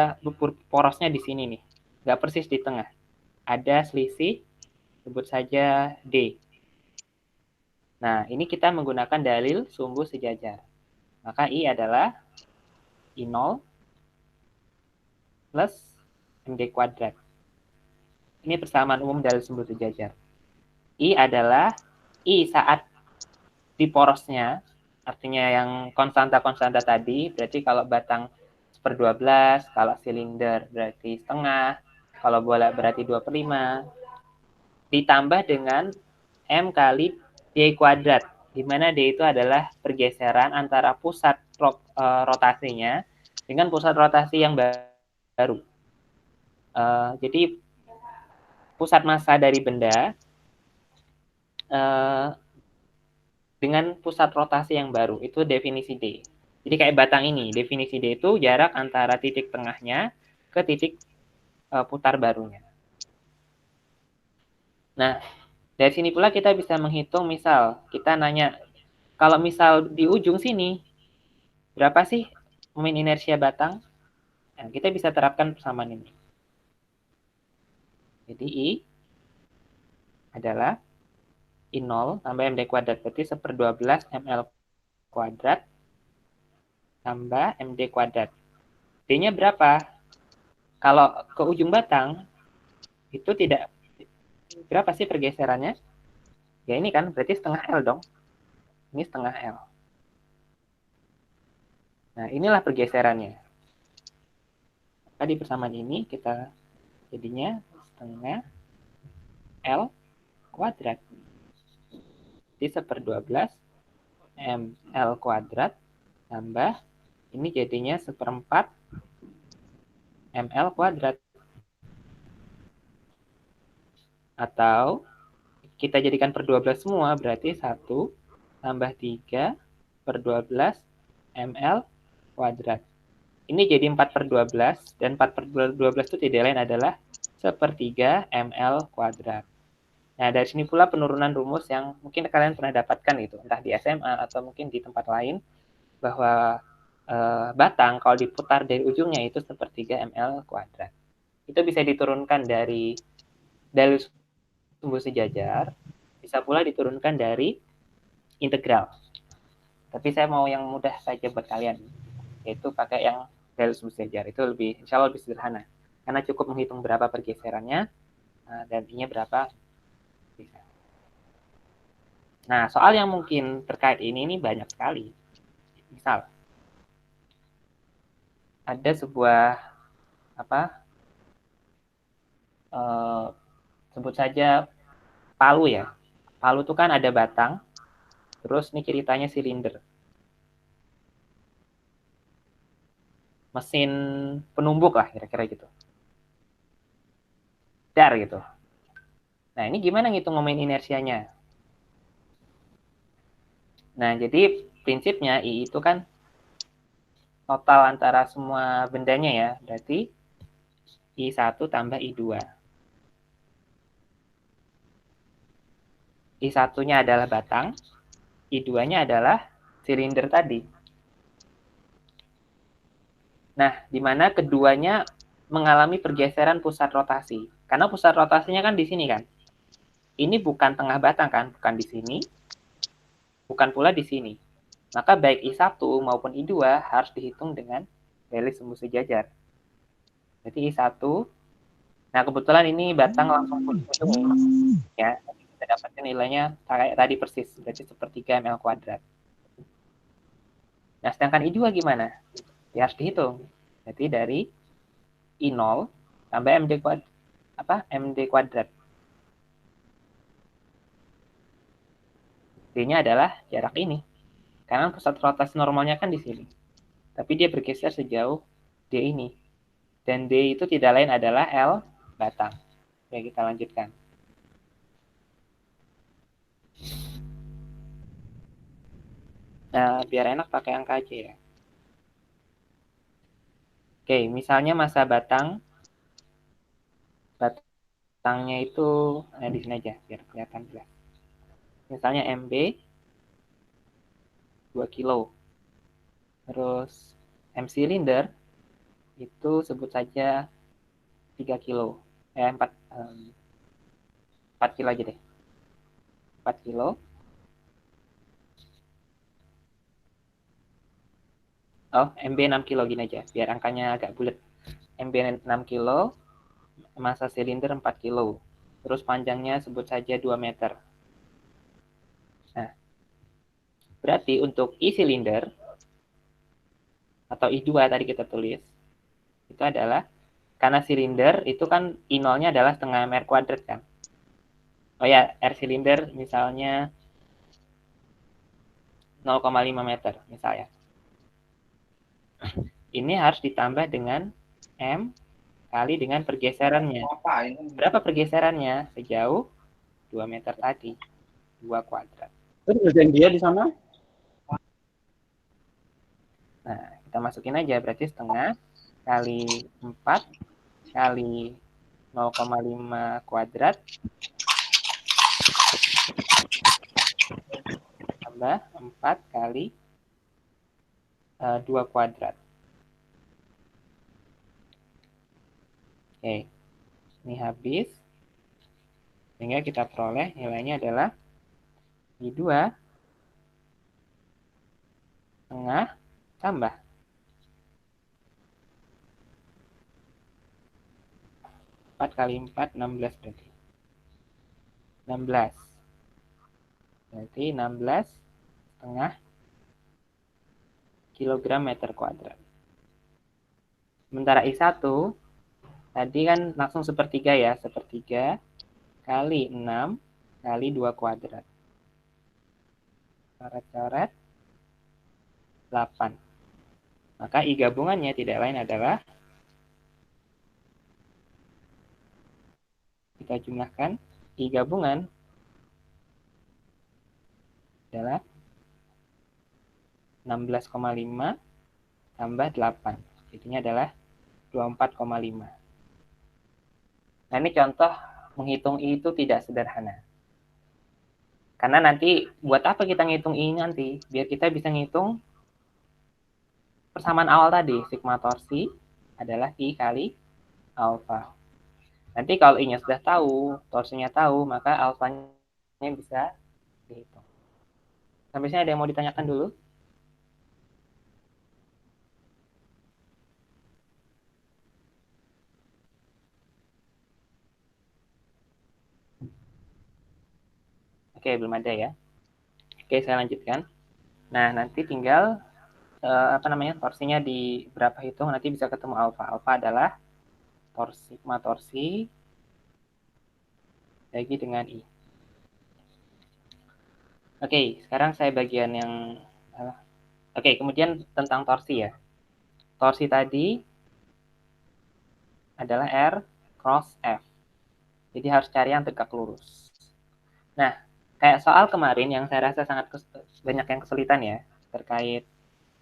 porosnya di sini nih. Nggak persis di tengah. Ada selisih, sebut saja D. Nah, ini kita menggunakan dalil sumbu sejajar. Maka I adalah I0 plus MD kuadrat. Ini persamaan umum dalil sumbu sejajar. I adalah I saat di porosnya, artinya yang konstanta-konstanta tadi, berarti kalau batang 1/12, kalau silinder berarti setengah, kalau bola berarti 2/5, ditambah dengan M kali D kuadrat, di mana D itu adalah pergeseran antara pusat rotasinya dengan pusat rotasi yang baru. Jadi pusat massa dari benda dengan pusat rotasi yang baru, itu definisi D. Jadi kayak batang ini, definisi D itu jarak antara titik tengahnya ke titik putar barunya. Nah, dari sini pula kita bisa menghitung, misal kita nanya, kalau misal di ujung sini, berapa sih momen inersia batang? Nah, kita bisa terapkan persamaan ini. Jadi I adalah I0 tambah MD kuadrat, berarti 1/12 ml kuadrat tambah MD kuadrat. D-nya berapa? Kalau ke ujung batang, itu tidak, berapa sih pergeserannya? Ya ini kan, berarti setengah L dong. Ini setengah L. Nah, inilah pergeserannya. Tadi persamaan ini kita jadinya setengah L kuadrat. Jadi 1/12 ml kuadrat tambah ini jadinya 1/4 ml kuadrat. Atau kita jadikan per 12 semua, berarti 1 tambah 3 per 12 ml kuadrat. Ini jadi 4/12, dan 4/12 itu tidak lain adalah 1/3 ml kuadrat. Nah, dari sini pula penurunan rumus yang mungkin kalian pernah dapatkan itu, entah di SMA atau mungkin di tempat lain, bahwa batang kalau diputar dari ujungnya itu 1/3 ml kuadrat. Itu bisa diturunkan dari sumbu sejajar, bisa pula diturunkan dari integral. Tapi saya mau yang mudah saja buat kalian, yaitu pakai yang dalil sumbu sejajar. Itu lebih, insya Allah lebih sederhana. Karena cukup menghitung berapa pergeserannya, dan I-nya berapa. Bisa. Nah, soal yang mungkin terkait ini banyak sekali. Misal, ada sebuah sebut saja palu ya. Palu itu kan ada batang, terus ini ceritanya silinder. Mesin penumbuk lah kira-kira gitu. Dar gitu. Nah, ini gimana ngitung momen inersianya? Nah, jadi prinsipnya I itu kan total antara semua bendanya ya. Berarti I1 tambah I2. I1-nya adalah batang, I2-nya adalah silinder tadi. Nah, di mana keduanya mengalami pergeseran pusat rotasi. Karena pusat rotasinya kan di sini kan. Ini bukan tengah batang kan, bukan di sini, bukan pula di sini. Maka baik I1 maupun I2 harus dihitung dengan garis tembus sejajar. Jadi I1, nah kebetulan ini batang langsung ujung ya. Kita dapatkan nilainya kayak tadi persis, berarti sepertiga ml kuadrat. Nah, sedangkan I2 gimana? Ya harus dihitung. Jadi dari I0 tambah MD kuadrat. D-nya adalah jarak ini. Karena pusat rotasi normalnya kan di sini. Tapi dia bergeser sejauh D ini. Dan D itu tidak lain adalah L batang. Oke, kita lanjutkan. Nah, biar enak pakai angka aja ya. Oke, misalnya masa batangnya itu di sini aja biar kelihatan jelas. Misalnya MB 2 kilo. Terus M silinder itu sebut saja 3 kilo. 4 kilo aja deh. 4 kilo. Oh, MB 6 kilo gini aja, biar angkanya agak bulat. MB 6 kilo, masa silinder 4 kilo. Terus panjangnya sebut saja 2 meter. Nah, berarti untuk I silinder, atau I2 tadi kita tulis, itu adalah, karena silinder itu kan I0-nya adalah setengah meter kuadrat kan. Oh ya, R silinder misalnya 0,5 meter misalnya. Ini harus ditambah dengan M kali dengan pergeserannya. Berapa pergeserannya? Sejauh 2 meter tadi. 2 kuadrat. Terus ngerjain dia di sana? Nah, kita masukin aja. Berarti setengah kali 4 kali 0,5 kuadrat tambah 4 kali 2 kuadrat. Oke, ini habis. Sehingga kita peroleh nilainya adalah I2 setengah tambah 4 kali 4, 16 berarti. 16. Berarti 16 setengah kilogram meter kuadrat. Sementara I1 tadi kan langsung sepertiga ya, sepertiga kali 6 kali 2 kuadrat. Coret-coret 8. Maka I gabungannya tidak lain adalah, kita jumlahkan, I gabungan adalah 16,5 tambah 8. Jadinya adalah 24,5. Nah, ini contoh menghitung I itu tidak sederhana. Karena nanti, buat apa kita ngitung I nanti? Biar kita bisa ngitung persamaan awal tadi. Sigma torsi adalah I kali alfa. Nanti kalau I-nya sudah tahu, torsinya tahu, maka alfanya bisa dihitung. Sampai sini ada yang mau ditanyakan dulu? Oke, belum ada ya. Oke, saya lanjutkan. Nah, nanti tinggal torsinya di berapa hitung, nanti bisa ketemu alfa. Alfa adalah sigma torsi bagi dengan I. Oke, sekarang saya bagian yang Oke, kemudian tentang torsi ya. Torsi tadi adalah R cross F. Jadi harus cari yang tegak lurus. Nah, kayak soal kemarin yang saya rasa sangat banyak yang kesulitan ya terkait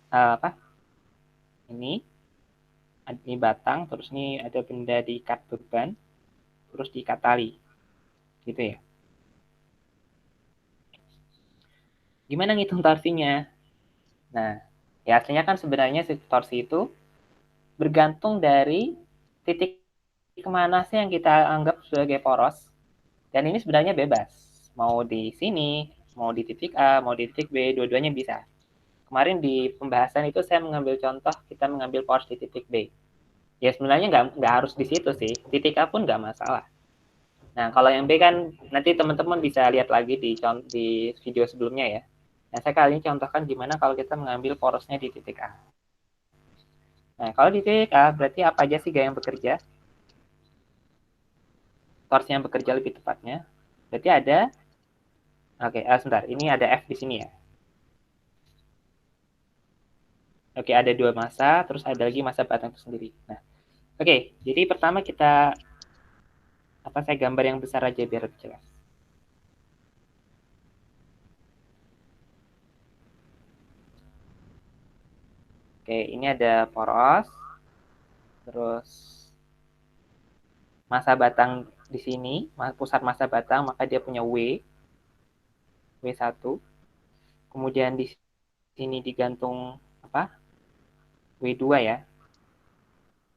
apa? Ini batang, terus ini ada benda diikat beban, terus diikat tali, gitu ya. Gimana ngitung torsinya? Nah, ya aslinya kan sebenarnya torsi itu bergantung dari titik kemana sih yang kita anggap sebagai poros. Dan ini sebenarnya bebas. Mau di sini, mau di titik A, mau di titik B, dua-duanya bisa. Kemarin di pembahasan itu saya mengambil contoh, kita mengambil poros di titik B. Ya sebenarnya nggak harus di situ sih, titik A pun nggak masalah. Nah, kalau yang B kan nanti teman-teman bisa lihat lagi di video sebelumnya ya. Nah, saya kali ini contohkan gimana kalau kita mengambil porosnya di titik A. Nah, kalau di titik A, berarti apa aja sih gaya yang bekerja? Torsi yang bekerja lebih tepatnya. Berarti ada, oke, sebentar, ini ada F di sini ya. Oke, ada 2 massa, terus ada lagi massa batang itu sendiri. Nah, oke, jadi pertama kita, saya gambar yang besar aja biar lebih jelas. Oke, ini ada poros, terus massa batang di sini, pusat massa batang, maka dia punya W1. Kemudian di sini digantung W2 ya.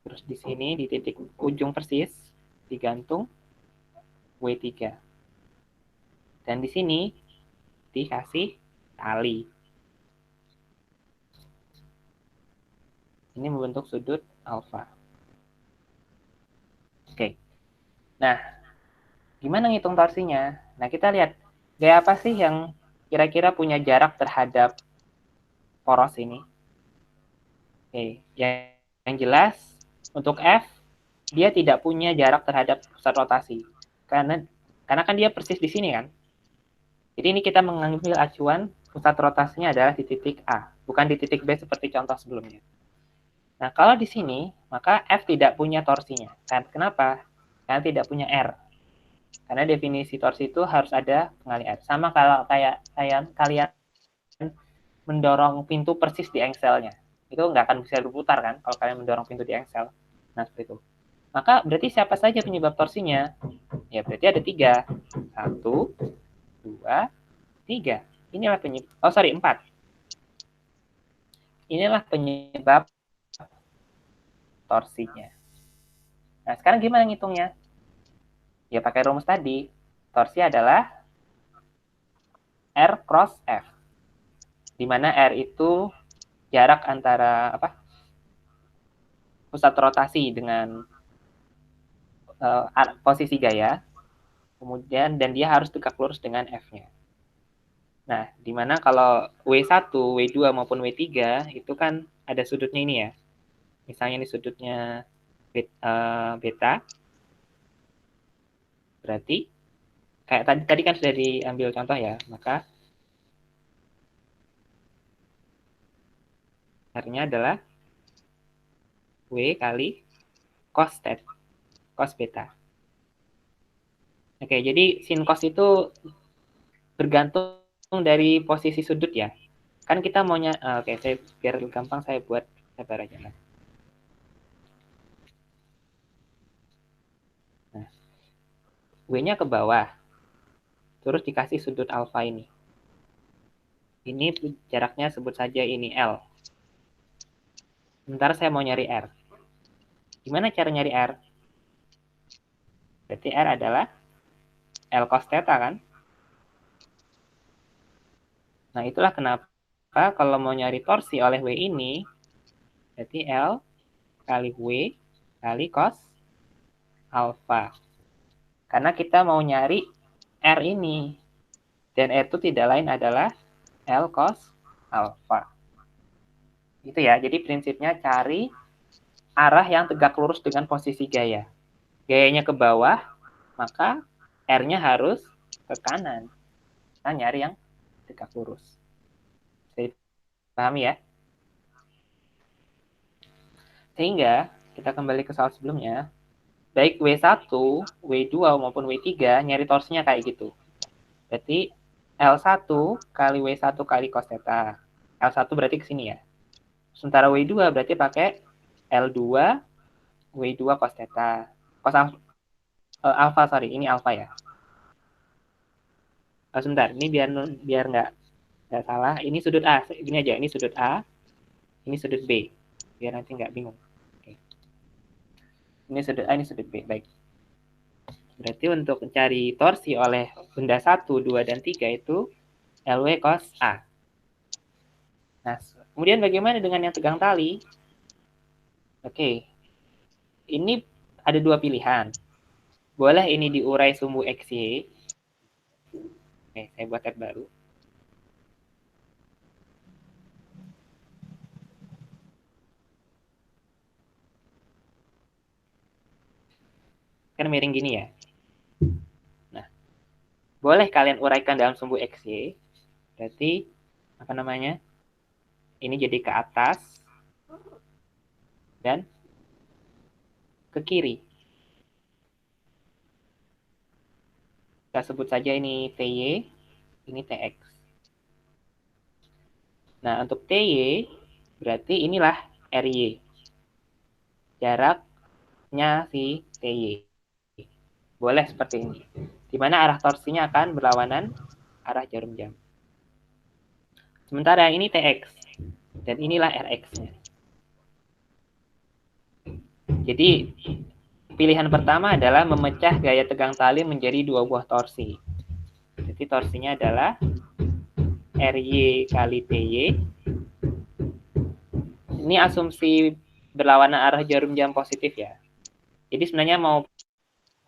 Terus di sini di titik ujung persis digantung W3. Dan di sini dikasih tali. Ini membentuk sudut alfa. Oke. Nah, gimana ngitung torsinya? Nah, kita lihat gaya apa sih yang kira-kira punya jarak terhadap poros ini? Oke, yang jelas untuk F dia tidak punya jarak terhadap pusat rotasi. Karena kan dia persis di sini kan. Jadi ini kita mengambil acuan pusat rotasinya adalah di titik A, bukan di titik B seperti contoh sebelumnya. Nah, kalau di sini, maka F tidak punya torsinya. Kan? Kenapa? Karena tidak punya R. Karena definisi torsi itu harus ada pengalih R. Sama kalau kayak kalian mendorong pintu persis di Excel-nya. Itu nggak akan bisa berputar kan kalau kalian mendorong pintu di Excel. Nah, seperti itu. Maka berarti siapa saja penyebab torsinya? Ya, berarti ada 3. 1, 2, 3. Inilah penyebab, 4. Inilah penyebab torsinya. Nah, sekarang gimana ngitungnya? Ya, pakai rumus tadi. Torsi adalah R cross F. Di mana R itu jarak antara pusat rotasi dengan posisi gaya, kemudian dan dia harus tegak lurus dengan F-nya. Nah, di mana kalau W1, W2 maupun W3 itu kan ada sudutnya ini ya. Misalnya ini sudutnya beta. Berarti kayak tadi kan sudah diambil contoh ya, maka R-nya adalah W kali cos beta. Oke, jadi sin cos itu bergantung dari posisi sudut ya. Kan kita maunya, oke, biar gampang saya buat sabar aja. Nah, W-nya ke bawah, terus dikasih sudut alfa ini. Ini jaraknya sebut saja ini L. Sementara saya mau nyari R. Gimana cara nyari R? Berarti R adalah L cos theta kan? Nah, itulah kenapa kalau mau nyari torsi oleh W ini, berarti L kali W kali cos alfa. Karena kita mau nyari R ini. Dan R itu tidak lain adalah L cos alfa. Gitu ya, jadi prinsipnya cari arah yang tegak lurus dengan posisi gaya. Gayanya ke bawah, maka R-nya harus ke kanan. Kita nyari yang tegak lurus. Bisa dipahami ya? Sehingga, kita kembali ke soal sebelumnya, baik W1, W2, maupun W3, nyari torsinya kayak gitu. Berarti L1 kali W1 kali cos theta. L1 berarti ke sini ya. Sementara W2 berarti pakai L2, W2 cos theta. Cos alpha, sorry, ini alpha ya. Sebentar, ini biar nggak salah. Ini sudut A, gini aja. Ini sudut A, ini sudut B. Biar nanti nggak bingung. Oke. Ini sudut A, ini sudut B. Baik. Berarti untuk mencari torsi oleh benda 1, 2, dan 3 itu LW cos A. Nah, kemudian bagaimana dengan yang tegang tali? Oke, ini ada dua pilihan. Boleh ini diurai sumbu XY. Oke, saya buat tab baru. Kan miring gini ya. Nah, boleh kalian uraikan dalam sumbu XY. Berarti, apa namanya? Ini jadi ke atas dan ke kiri. Kita sebut saja ini TY, ini TX. Nah, untuk TY, berarti inilah RY. Jaraknya si TY. Boleh seperti ini. Di mana arah torsinya akan berlawanan arah jarum jam. Sementara ini TX. Dan inilah RX-nya. Jadi, pilihan pertama adalah memecah gaya tegang tali menjadi dua buah torsi. Jadi, torsinya adalah RY kali TY. Ini asumsi berlawanan arah jarum jam positif ya. Jadi, sebenarnya mau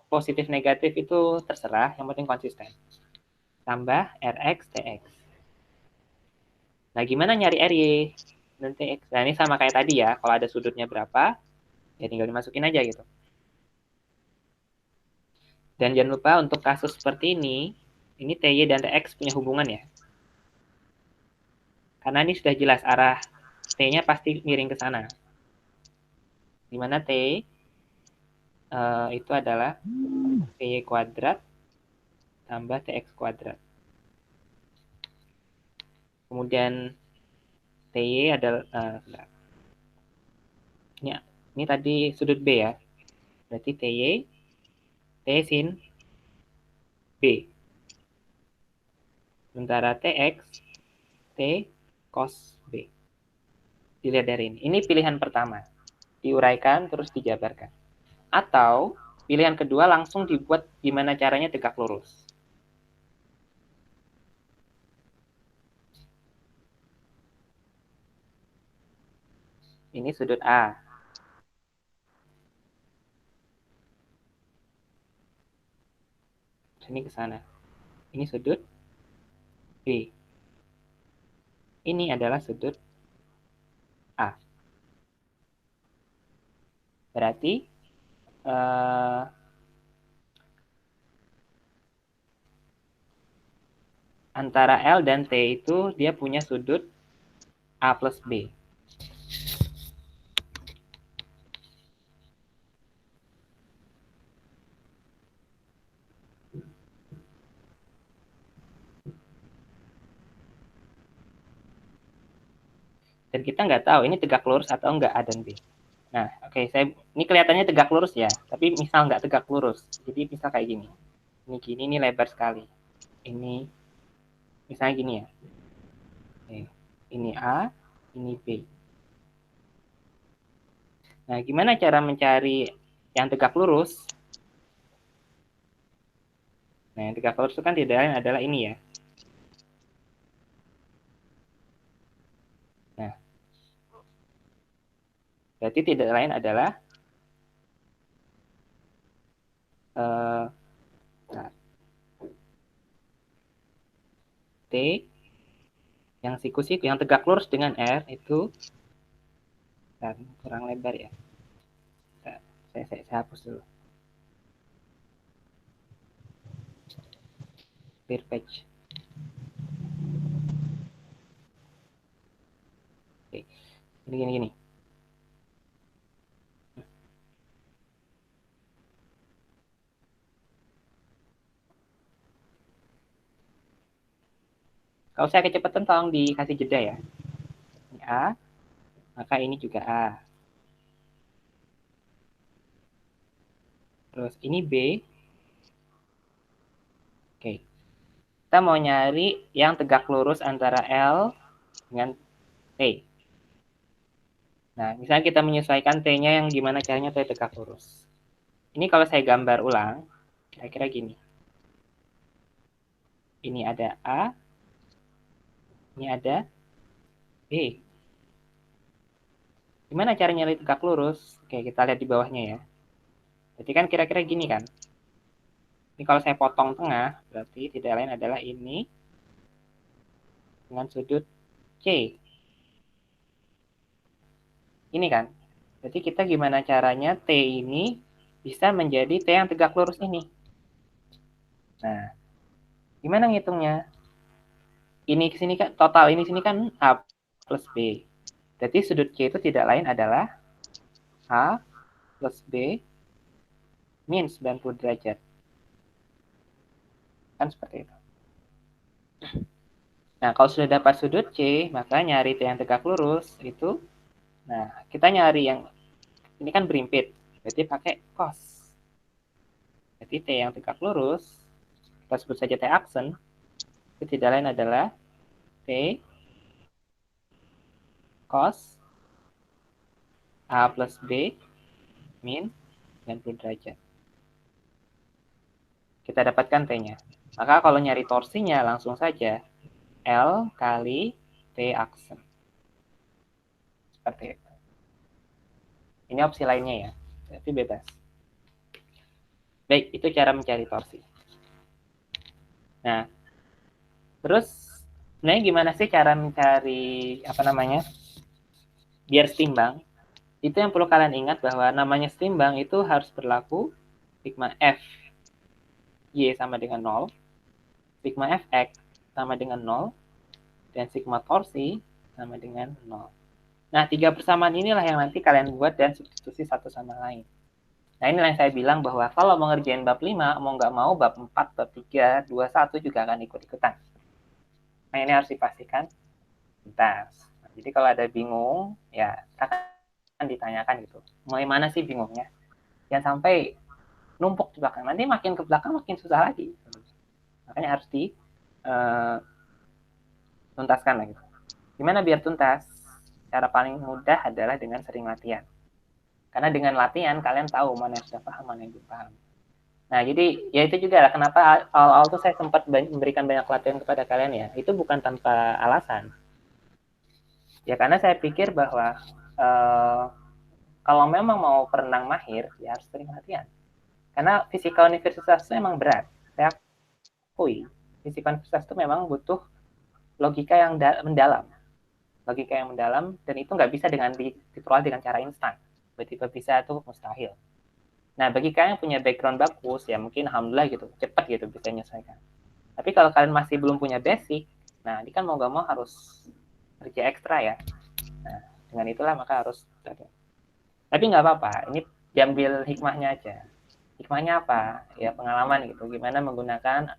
positif negatif itu terserah, yang penting konsisten. Tambah RX TX. Nah, gimana nyari RY dan TX? Nah, ini sama kayak tadi ya, kalau ada sudutnya berapa, ya tinggal dimasukin aja gitu. Dan jangan lupa untuk kasus seperti ini TY dan TX punya hubungan ya. Karena ini sudah jelas arah T-nya pasti miring ke sana. Di mana T itu adalah TY kuadrat tambah TX kuadrat. Kemudian TY adalah ini tadi sudut B ya. Berarti TY T sin B. Sementara TX T cos B. Dilihat dari ini. Ini pilihan pertama. Diuraikan terus dijabarkan. Atau pilihan kedua langsung dibuat gimana caranya tegak lurus. Ini sudut A. Sini ke sana. Ini sudut B. Ini adalah sudut A. Berarti antara L dan T itu dia punya sudut A plus B. Dan kita nggak tahu ini tegak lurus atau enggak A dan B. Nah, oke, ini kelihatannya tegak lurus ya, tapi misal nggak tegak lurus. Jadi misal kayak gini. Ini gini, ini lebar sekali. Ini misalnya gini ya. Ini A, ini B. Nah, gimana cara mencari yang tegak lurus? Nah, yang tegak lurus itu kan tidak lain adalah ini ya. Nah, berarti tidak lain adalah T yang siku-siku, yang tegak lurus dengan R itu kurang lebar ya. Saya hapus dulu. Clear page. Oke, gini. Kalau saya kecepatan tolong dikasih jeda ya. Ini A, maka ini juga A. Terus ini B. Oke. Kita mau nyari yang tegak lurus antara L dengan T. Nah, misalnya kita menyesuaikan T-nya yang gimana caranya T tegak lurus. Ini kalau saya gambar ulang, kira-kira gini. Ini ada A, ini ada B. Gimana cara nyari tegak lurus? Oke, kita lihat di bawahnya ya. Jadi kan kira-kira gini kan. Ini kalau saya potong tengah, berarti tidak lain adalah ini dengan sudut C. Ini kan. Jadi kita gimana caranya T ini bisa menjadi T yang tegak lurus ini. Nah, gimana ngitungnya? Ini ke sini kan total ini sini kan A plus B. Jadi sudut C itu tidak lain adalah A plus B min 90 derajat. Kan seperti itu. Nah, kalau sudah dapat sudut C, maka nyari T yang tegak lurus itu, nah, kita nyari yang, ini kan berimpit, berarti pakai cos. Jadi T yang tegak lurus, kita sebut saja T aksen, itu tidak lain adalah T cos A plus B min 90 derajat. Kita dapatkan T-nya. Maka kalau nyari torsinya langsung saja L kali T aksen. Seperti itu. Ini opsi lainnya ya. Jadi bebas. Baik, itu cara mencari torsi. Nah, terus sebenarnya gimana sih cara mencari biar setimbang? Itu yang perlu kalian ingat bahwa namanya setimbang itu harus berlaku sigma F Y sama dengan 0, sigma Fx sama dengan 0, dan sigma torsi sama dengan 0. Nah, 3 persamaan inilah yang nanti kalian buat dan substitusi satu sama lain. Nah, inilah yang saya bilang bahwa kalau mau ngerjain bab 5, mau nggak mau bab 4, bab 3, 2, 1 juga akan ikut-ikutan. Nah, ini harus dipastikan tuntas. Nah, jadi kalau ada bingung, ya akan ditanyakan gitu. Mulai mana sih bingungnya? Jangan sampai numpuk di belakang. Nanti makin ke belakang makin susah lagi. Makanya harus tuntaskan lah gitu. Gimana biar tuntas? Cara paling mudah adalah dengan sering latihan. Karena dengan latihan kalian tahu mana yang sudah paham, mana yang belum paham. Nah, jadi ya itu juga lah kenapa awal-awal tuh saya sempat memberikan banyak latihan kepada kalian ya. Itu bukan tanpa alasan. Ya karena saya pikir bahwa kalau memang mau perenang mahir, ya harus sering latihan. Karena fisika universitas itu memang berat. Saya akui, fisika universitas itu memang butuh logika yang mendalam. Logika yang mendalam, dan itu nggak bisa diperoleh dengan cara instan. Tiba-tiba bisa itu mustahil. Nah, bagi kalian yang punya background bagus, ya mungkin alhamdulillah gitu, cepat gitu bisa menyelesaikan. Tapi kalau kalian masih belum punya basic, nah ini kan mau nggak mau harus kerja ekstra ya. Nah, dengan itulah maka harus latihan. Tapi nggak apa-apa, ini diambil hikmahnya aja. Hikmahnya apa? Ya pengalaman gitu, gimana menggunakan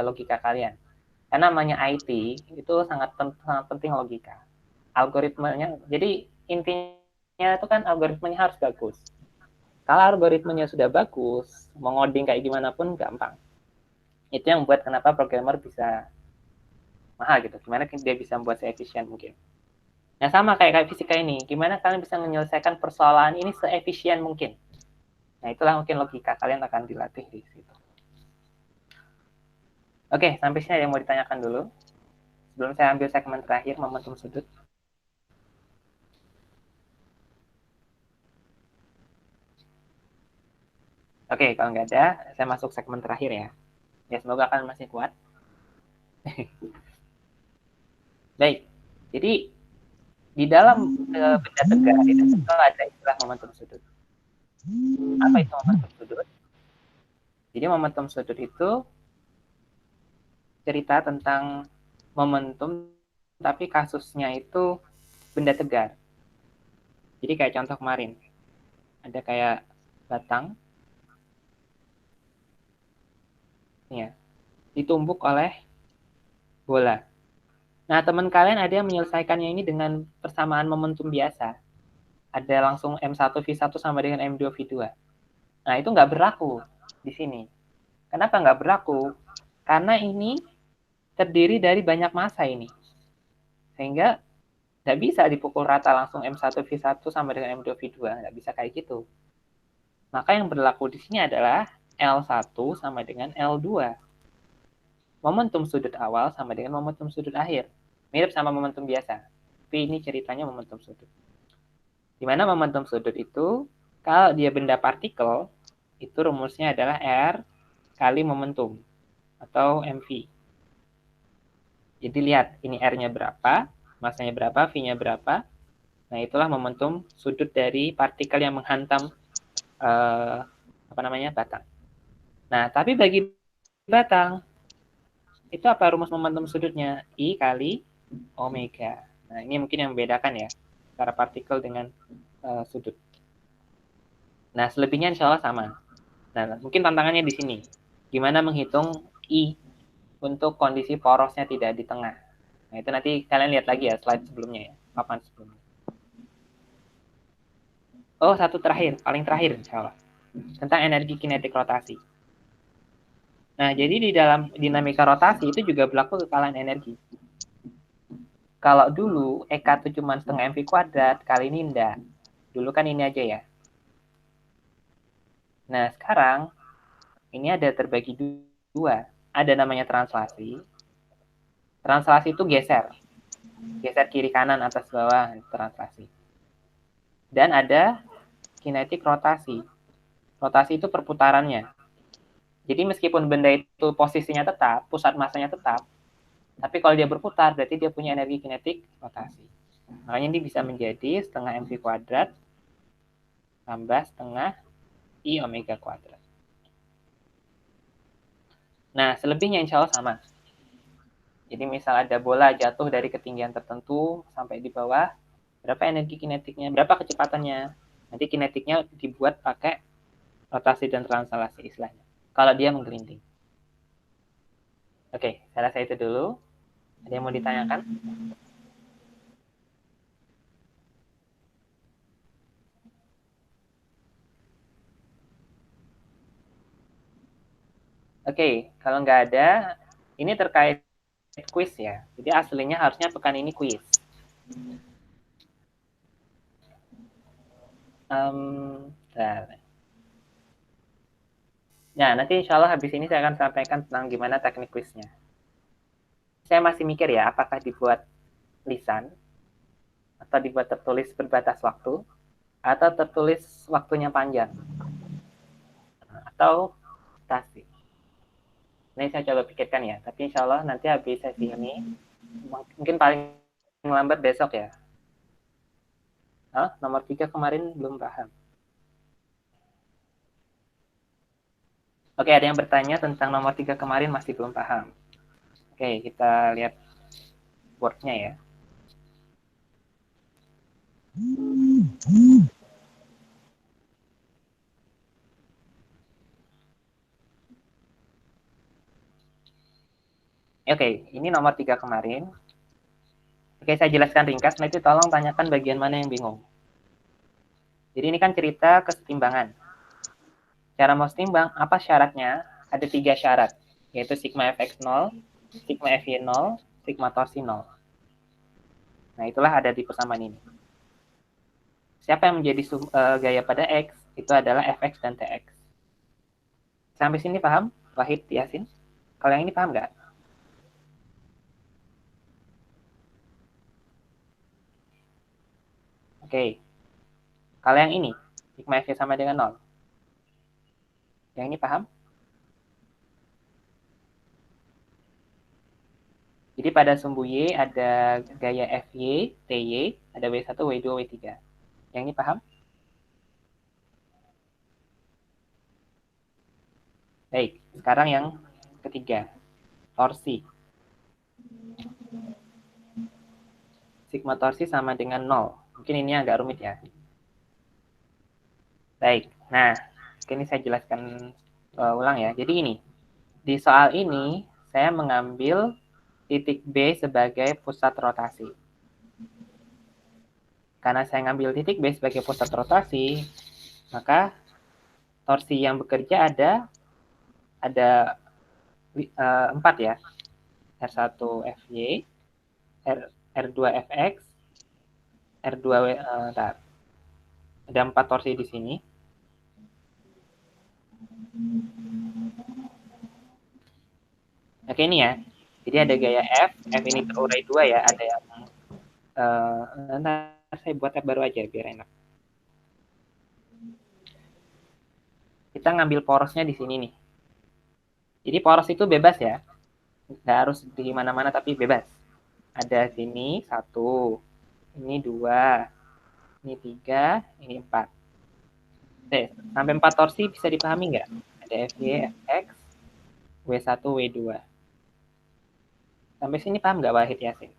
logika kalian. Karena namanya IT itu sangat penting logika. Algoritmanya, jadi intinya itu kan algoritmanya harus bagus. Kalau algoritmanya sudah bagus, mau ngoding kayak gimana pun gampang. Itu yang membuat kenapa programmer bisa mahal gitu. Gimana dia bisa membuat seefisien mungkin. Nah sama kayak fisika ini, gimana kalian bisa menyelesaikan persoalan ini seefisien mungkin. Nah itulah mungkin logika kalian akan dilatih di situ. Oke, sampai sini ada yang mau ditanyakan dulu. Sebelum saya ambil segmen terakhir, momentum sudut. Oke, kalau nggak ada, saya masuk segmen terakhir ya. Ya, semoga kalian masih kuat. Baik, jadi di dalam benda tegak itu ada istilah momentum sudut. Apa itu momentum sudut? Jadi momentum sudut itu cerita tentang momentum, tapi kasusnya itu benda tegar. Jadi kayak contoh kemarin, ada kayak batang, ya, ditumbuk oleh bola. Nah, teman kalian ada yang menyelesaikannya ini dengan persamaan momentum biasa. Ada langsung M1V1 sama dengan M2V2. Nah, itu nggak berlaku di sini. Kenapa nggak berlaku? Karena ini terdiri dari banyak massa ini. Sehingga nggak bisa dipukul rata langsung M1V1 sama dengan M2V2. Nggak bisa kayak gitu. Maka yang berlaku di sini adalah L1 sama dengan L2. Momentum sudut awal sama dengan momentum sudut akhir. Mirip sama momentum biasa. Tapi ini ceritanya momentum sudut. Di mana momentum sudut itu, kalau dia benda partikel, itu rumusnya adalah R kali momentum, atau MV. Jadi lihat, ini R-nya berapa, massanya berapa, V-nya berapa. Nah, itulah momentum sudut dari partikel yang menghantam batang. Nah, tapi bagi batang, itu apa rumus momentum sudutnya? I kali omega. Nah, ini mungkin yang membedakan ya, antara partikel dengan sudut. Nah, selebihnya insya Allah sama. Nah, mungkin tantangannya di sini. Gimana menghitung I untuk kondisi porosnya tidak di tengah. Nah, itu nanti kalian lihat lagi ya, slide sebelumnya ya, papan sebelumnya. Oh, satu terakhir, paling terakhir insya Allah. Tentang energi kinetik rotasi. Nah, jadi di dalam dinamika rotasi itu juga berlaku kekalahan energi. Kalau dulu EK itu cuma setengah MV kuadrat, kali ini enggak. Dulu kan ini aja ya. Nah, sekarang ini ada terbagi dua. Ada namanya translasi. Translasi itu geser. Geser kiri kanan atas bawah, translasi. Dan ada kinetik rotasi. Rotasi itu perputarannya. Jadi meskipun benda itu posisinya tetap, pusat masanya tetap, tapi kalau dia berputar, berarti dia punya energi kinetik rotasi. Makanya ini bisa menjadi setengah mv kuadrat tambah setengah I omega kuadrat. Nah, selebihnya insya Allah sama. Jadi misal ada bola jatuh dari ketinggian tertentu sampai di bawah, berapa energi kinetiknya, berapa kecepatannya. Nanti kinetiknya dibuat pakai rotasi dan translasi istilahnya. Kalau dia menggelinding. Oke, saya rasa itu dulu. Ada yang mau ditanyakan? Oke, kalau nggak ada, ini terkait quiz ya. Jadi aslinya harusnya pekan ini quiz. Nah, nanti insya Allah habis ini saya akan sampaikan tentang gimana teknik quiznya. Saya masih mikir ya, apakah dibuat lisan, atau dibuat tertulis berbatas waktu, atau tertulis waktunya panjang, atau stasi. Ini saya coba pikirkan ya, tapi insya Allah nanti habis sesi ini, mungkin paling lambat besok ya. Nomor 3 kemarin belum paham. Oke, ada yang bertanya tentang nomor 3 kemarin masih belum paham. Oke, kita lihat board-nya ya. Oke, ini nomor 3 kemarin. Oke, saya jelaskan ringkas, nanti tolong tanyakan bagian mana yang bingung. Jadi ini kan cerita kesetimbangan. Cara mau setimbang, apa syaratnya? Ada 3 syarat, yaitu sigma fx 0, sigma fy 0, sigma torsi 0. Nah, itulah ada di persamaan ini. Siapa yang menjadi gaya pada X, itu adalah fx dan tx. Sampai sini paham, Wahid, Yasin? Kalau yang ini paham nggak? Oke. Kalau yang ini, sigma fy sama dengan 0. Yang ini paham? Jadi pada sumbu Y ada gaya Fy, Ty, ada W1, W2, W3. Yang ini paham? Baik, sekarang yang ketiga, torsi. Sigma torsi sama dengan 0. Mungkin ini agak rumit ya. Baik, nah, ini saya jelaskan ulang ya. Jadi ini, di soal ini saya mengambil titik B sebagai pusat rotasi. Karena saya ngambil titik B sebagai pusat rotasi, maka torsi yang bekerja ada 4 ya. R1 FY, R2 FX, R2 ada 4 torsi di sini. Oke, ini ya. Jadi ada gaya F ini terurai 2 ya. Ada yang nanti saya buat tab baru aja biar enak. Kita ngambil porosnya di sini nih. Jadi poros itu bebas ya. Nggak harus di mana-mana tapi bebas. Ada sini 1, ini 2, ini 3, ini 4. Oke, sampai 4 torsi bisa dipahami nggak? Ada FY, FX, W1, W2. Sampai sini paham nggak Wahid Yasin?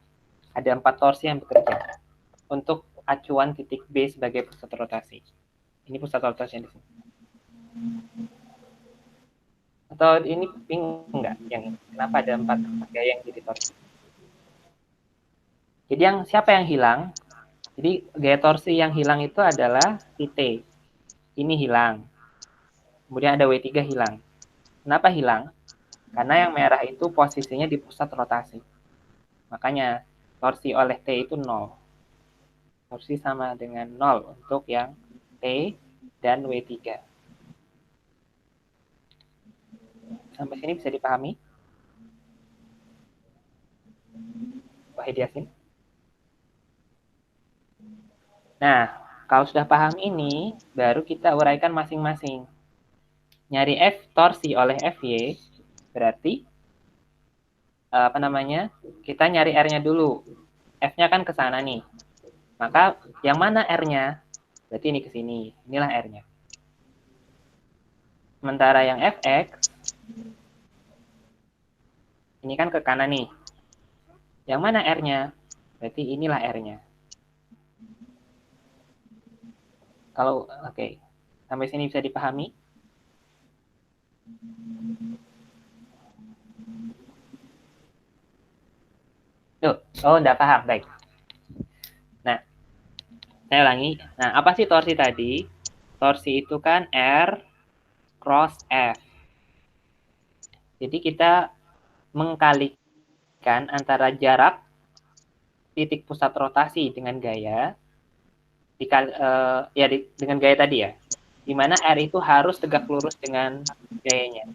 Ada 4 torsi yang bekerja untuk acuan titik B sebagai pusat rotasi. Ini pusat rotasi di sini. Atau ini bingung nggak? Yang kenapa ada 4 gaya yang jadi torsi? Jadi siapa yang hilang? Jadi gaya torsi yang hilang itu adalah T. Ini hilang. Kemudian ada W3 hilang. Kenapa hilang? Karena yang merah itu posisinya di pusat rotasi. Makanya torsi oleh T itu 0. Torsi sama dengan 0 untuk yang T dan W3. Sampai sini bisa dipahami? Wahid Yasin? Nah, kalau sudah paham ini, baru kita uraikan masing-masing. Nyari F torsi oleh FY, berarti kita nyari R-nya dulu. F-nya kan ke sana nih. Maka yang mana R-nya? Berarti ini ke sini. Inilah R-nya. Sementara yang FX, ini kan ke kanan nih. Yang mana R-nya? Berarti inilah R-nya. Kalau, oke. Sampai sini bisa dipahami? Tuh, enggak paham. Baik. Nah, saya ulangi. Nah, apa sih torsi tadi? Torsi itu kan R cross F. Jadi kita mengkalikan antara jarak titik pusat rotasi dengan gaya, dengan gaya tadi ya, di mana R itu harus tegak lurus dengan gayanya.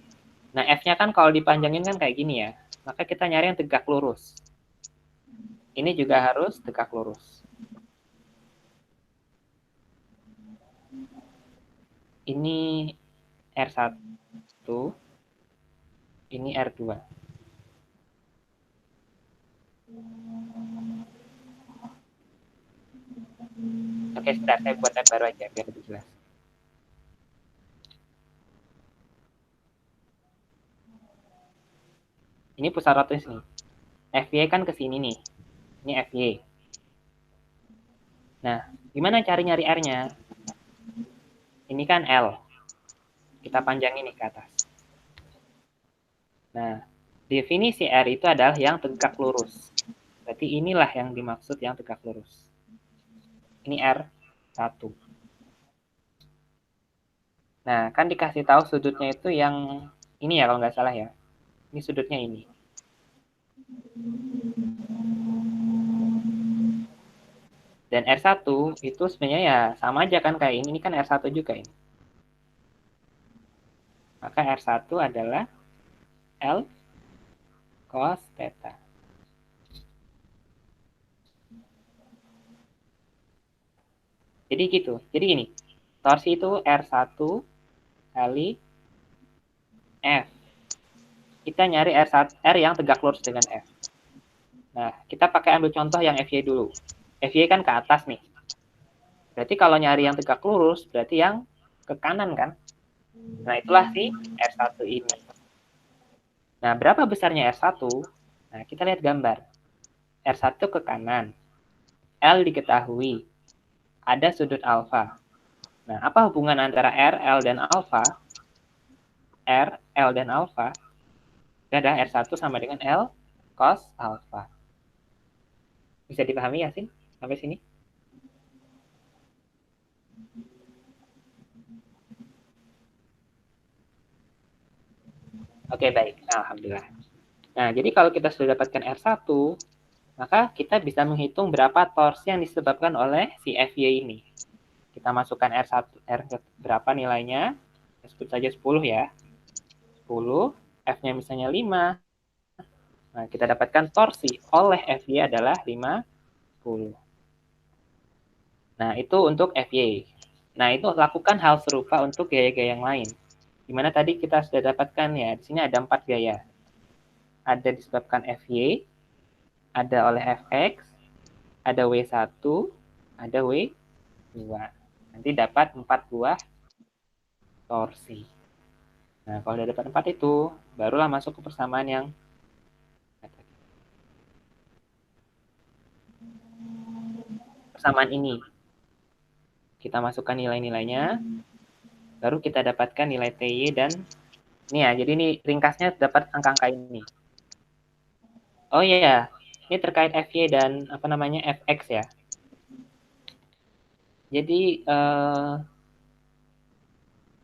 Nah, F-nya kan kalau dipanjangin kan kayak gini ya, maka kita nyari yang tegak lurus. Ini juga harus tegak lurus. Ini R1, ini R2. Oke, sebentar, saya buat tab baru aja biar lebih jelas. Ini pusat rotasi nih. FY kan ke sini nih. Ini FY. Nah, gimana cari nyari R-nya? Ini kan L. Kita panjangin nih ke atas. Nah, definisi R itu adalah yang tegak lurus. Berarti inilah yang dimaksud yang tegak lurus. Ini R1. Nah, kan dikasih tahu sudutnya itu yang ini ya kalau nggak salah ya. Ini sudutnya ini. Dan R1 itu sebenarnya ya sama aja kan kayak ini kan R1 juga ini. Maka R1 adalah L cos theta. Jadi gitu. Jadi gini, torsi itu R1 kali F. Kita nyari R yang tegak lurus dengan F. Nah, kita pakai ambil contoh yang FY dulu. FY kan ke atas nih. Berarti kalau nyari yang tegak lurus, berarti yang ke kanan kan? Nah, itulah si R1 ini. Nah, berapa besarnya R1? Nah, kita lihat gambar. R1 ke kanan. L diketahui. Ada sudut alfa. Nah, apa hubungan antara R, L, dan alfa? R, L, dan alfa. Ada R1 sama dengan L cos alfa. Bisa dipahami ya, Sin? Sampai sini? Oke, baik. Alhamdulillah. Nah, jadi kalau kita sudah dapatkan R1, maka kita bisa menghitung berapa torsi yang disebabkan oleh si Fy ini. Kita masukkan R1, R berapa nilainya? Sebut saja 10 ya. 10, F-nya misalnya 5. Nah, kita dapatkan torsi oleh Fy adalah 50. Nah, itu untuk Fy. Nah, itu lakukan hal serupa untuk gaya-gaya yang lain. Dimana tadi kita sudah dapatkan ya, di sini ada 4 gaya. Ada disebabkan Fy, ada oleh Fx, ada W1, ada W2. Nanti dapat 4 buah torsi. Nah, kalau udah dapat 4 itu, barulah masuk ke persamaan yang persamaan ini. Kita masukkan nilai-nilainya, baru kita dapatkan nilai TY dan ini ya, jadi ini ringkasnya dapat angka-angka ini. Oh iya, ini terkait Fy dan apa namanya Fx ya. Jadi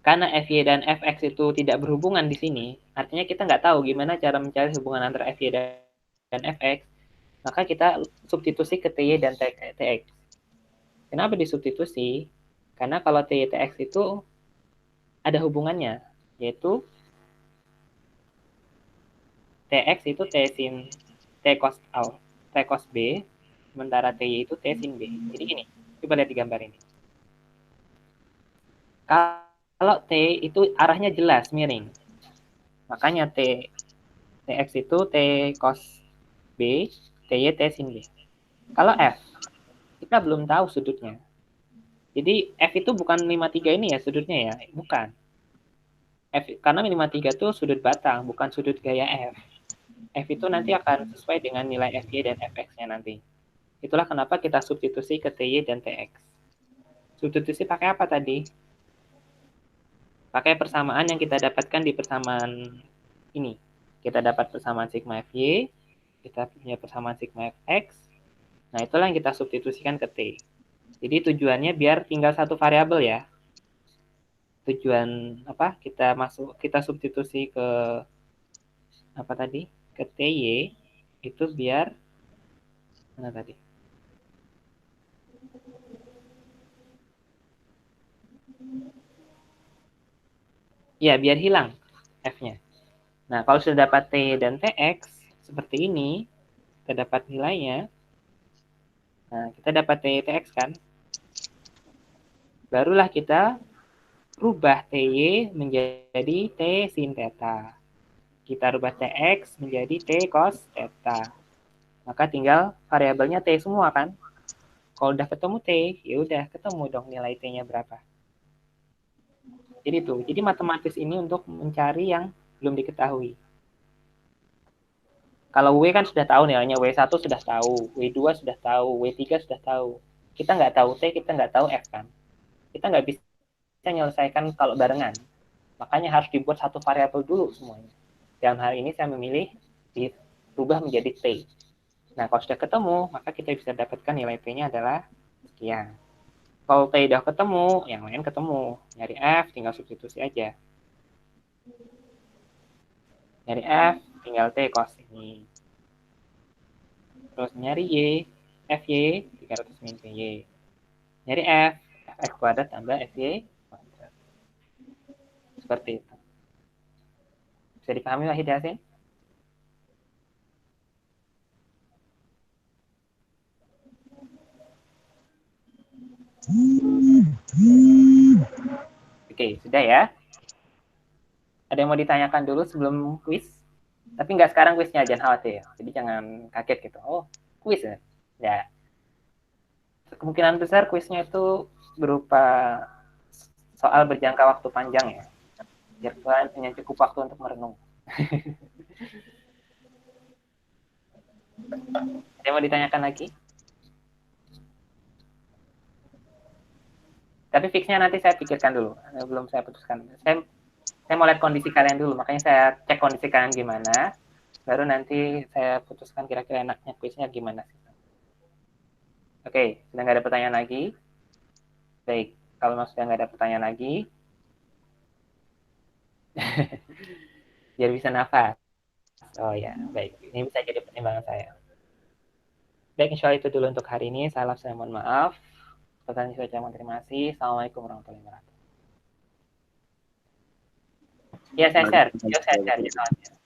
karena Fy dan Fx itu tidak berhubungan di sini, artinya kita nggak tahu gimana cara mencari hubungan antara Fy dan Fx, maka kita substitusi ke Ty dan Tx. Kenapa disubstitusi? Karena kalau Ty Tx itu ada hubungannya, yaitu Tx itu T sin T cos B, sementara Ty itu T sin B. Jadi gini, coba lihat di gambar ini. Kalau T itu arahnya jelas, miring. Makanya Tx itu T cos B, Ty T sin B. Kalau F, kita belum tahu sudutnya. Jadi F itu bukan 53 ini ya sudutnya ya, bukan. F, karena 53 itu sudut batang, bukan sudut gaya F. F itu nanti akan sesuai dengan nilai Fy dan Fx-nya nanti. Itulah kenapa kita substitusi ke Ty dan Tx. Substitusi pakai apa tadi? Pakai persamaan yang kita dapatkan di persamaan ini. Kita dapat persamaan sigma Fy, kita punya persamaan sigma Fx. Nah, itulah yang kita substitusikan ke T. Jadi tujuannya biar tinggal satu variabel ya. Tujuan apa? Kita substitusi ke apa tadi? Ke Ty itu biar mana tadi? Ya, biar hilang F-nya. Nah, kalau sudah dapat T dan Tx, seperti ini, kita dapat nilainya. Nah, kita dapat T, Tx kan? Barulah kita rubah Ty menjadi T sin theta. Kita rubah Tx menjadi T cos theta. Maka tinggal variabelnya T semua kan? Kalau udah ketemu T, ya udah ketemu dong nilai T-nya berapa. Jadi tuh, jadi matematis ini untuk mencari yang belum diketahui. Kalau W kan sudah tahu nilainya, W1 sudah tahu, W2 sudah tahu, W3 sudah tahu. Kita nggak tahu T, kita nggak tahu F kan. Kita nggak bisa menyelesaikan kalau barengan. Makanya harus dibuat satu variabel dulu semuanya. Dalam hal ini saya memilih dirubah menjadi T. Nah, kalau sudah ketemu, maka kita bisa dapatkan nilai T-nya adalah sekian. Kalau T udah ketemu, yang lain ketemu. Nyari F, tinggal substitusi aja. Nyari F, tinggal T cos ini. Terus nyari Y, Fy, 300 min Py. Nyari F, Fx kuadrat tambah Fy kuadrat. Seperti itu. Bisa dipahami Wahid Yasin? Oke, sudah ya. Ada yang mau ditanyakan dulu sebelum kuis? Tapi nggak sekarang kuisnya, jangan khawatir. Jadi jangan kaget gitu. Oh, kuis ya? Ya. Kemungkinan besar kuisnya itu berupa soal berjangka waktu panjang ya. Biar kalian punya cukup waktu untuk merenung. Ada Saya mau ditanyakan lagi? Tapi fixnya nanti saya pikirkan dulu, belum saya putuskan. Saya mau lihat kondisi kalian dulu, makanya saya cek kondisi kalian gimana, baru nanti saya putuskan kira-kira enaknya kuisnya gimana. Oke, sudah nggak ada pertanyaan lagi? Baik, kalau sudah nggak ada pertanyaan lagi, biar bisa nafas. Oh ya, baik. Ini bisa jadi pertimbangan saya. Baik, insya Allah itu dulu untuk hari ini. Saya mohon maaf. Pertanyaan saya ucapkan terima kasih. Assalamualaikum warahmatullahi wabarakatuh. Ya, saya share. Yuk, saya share.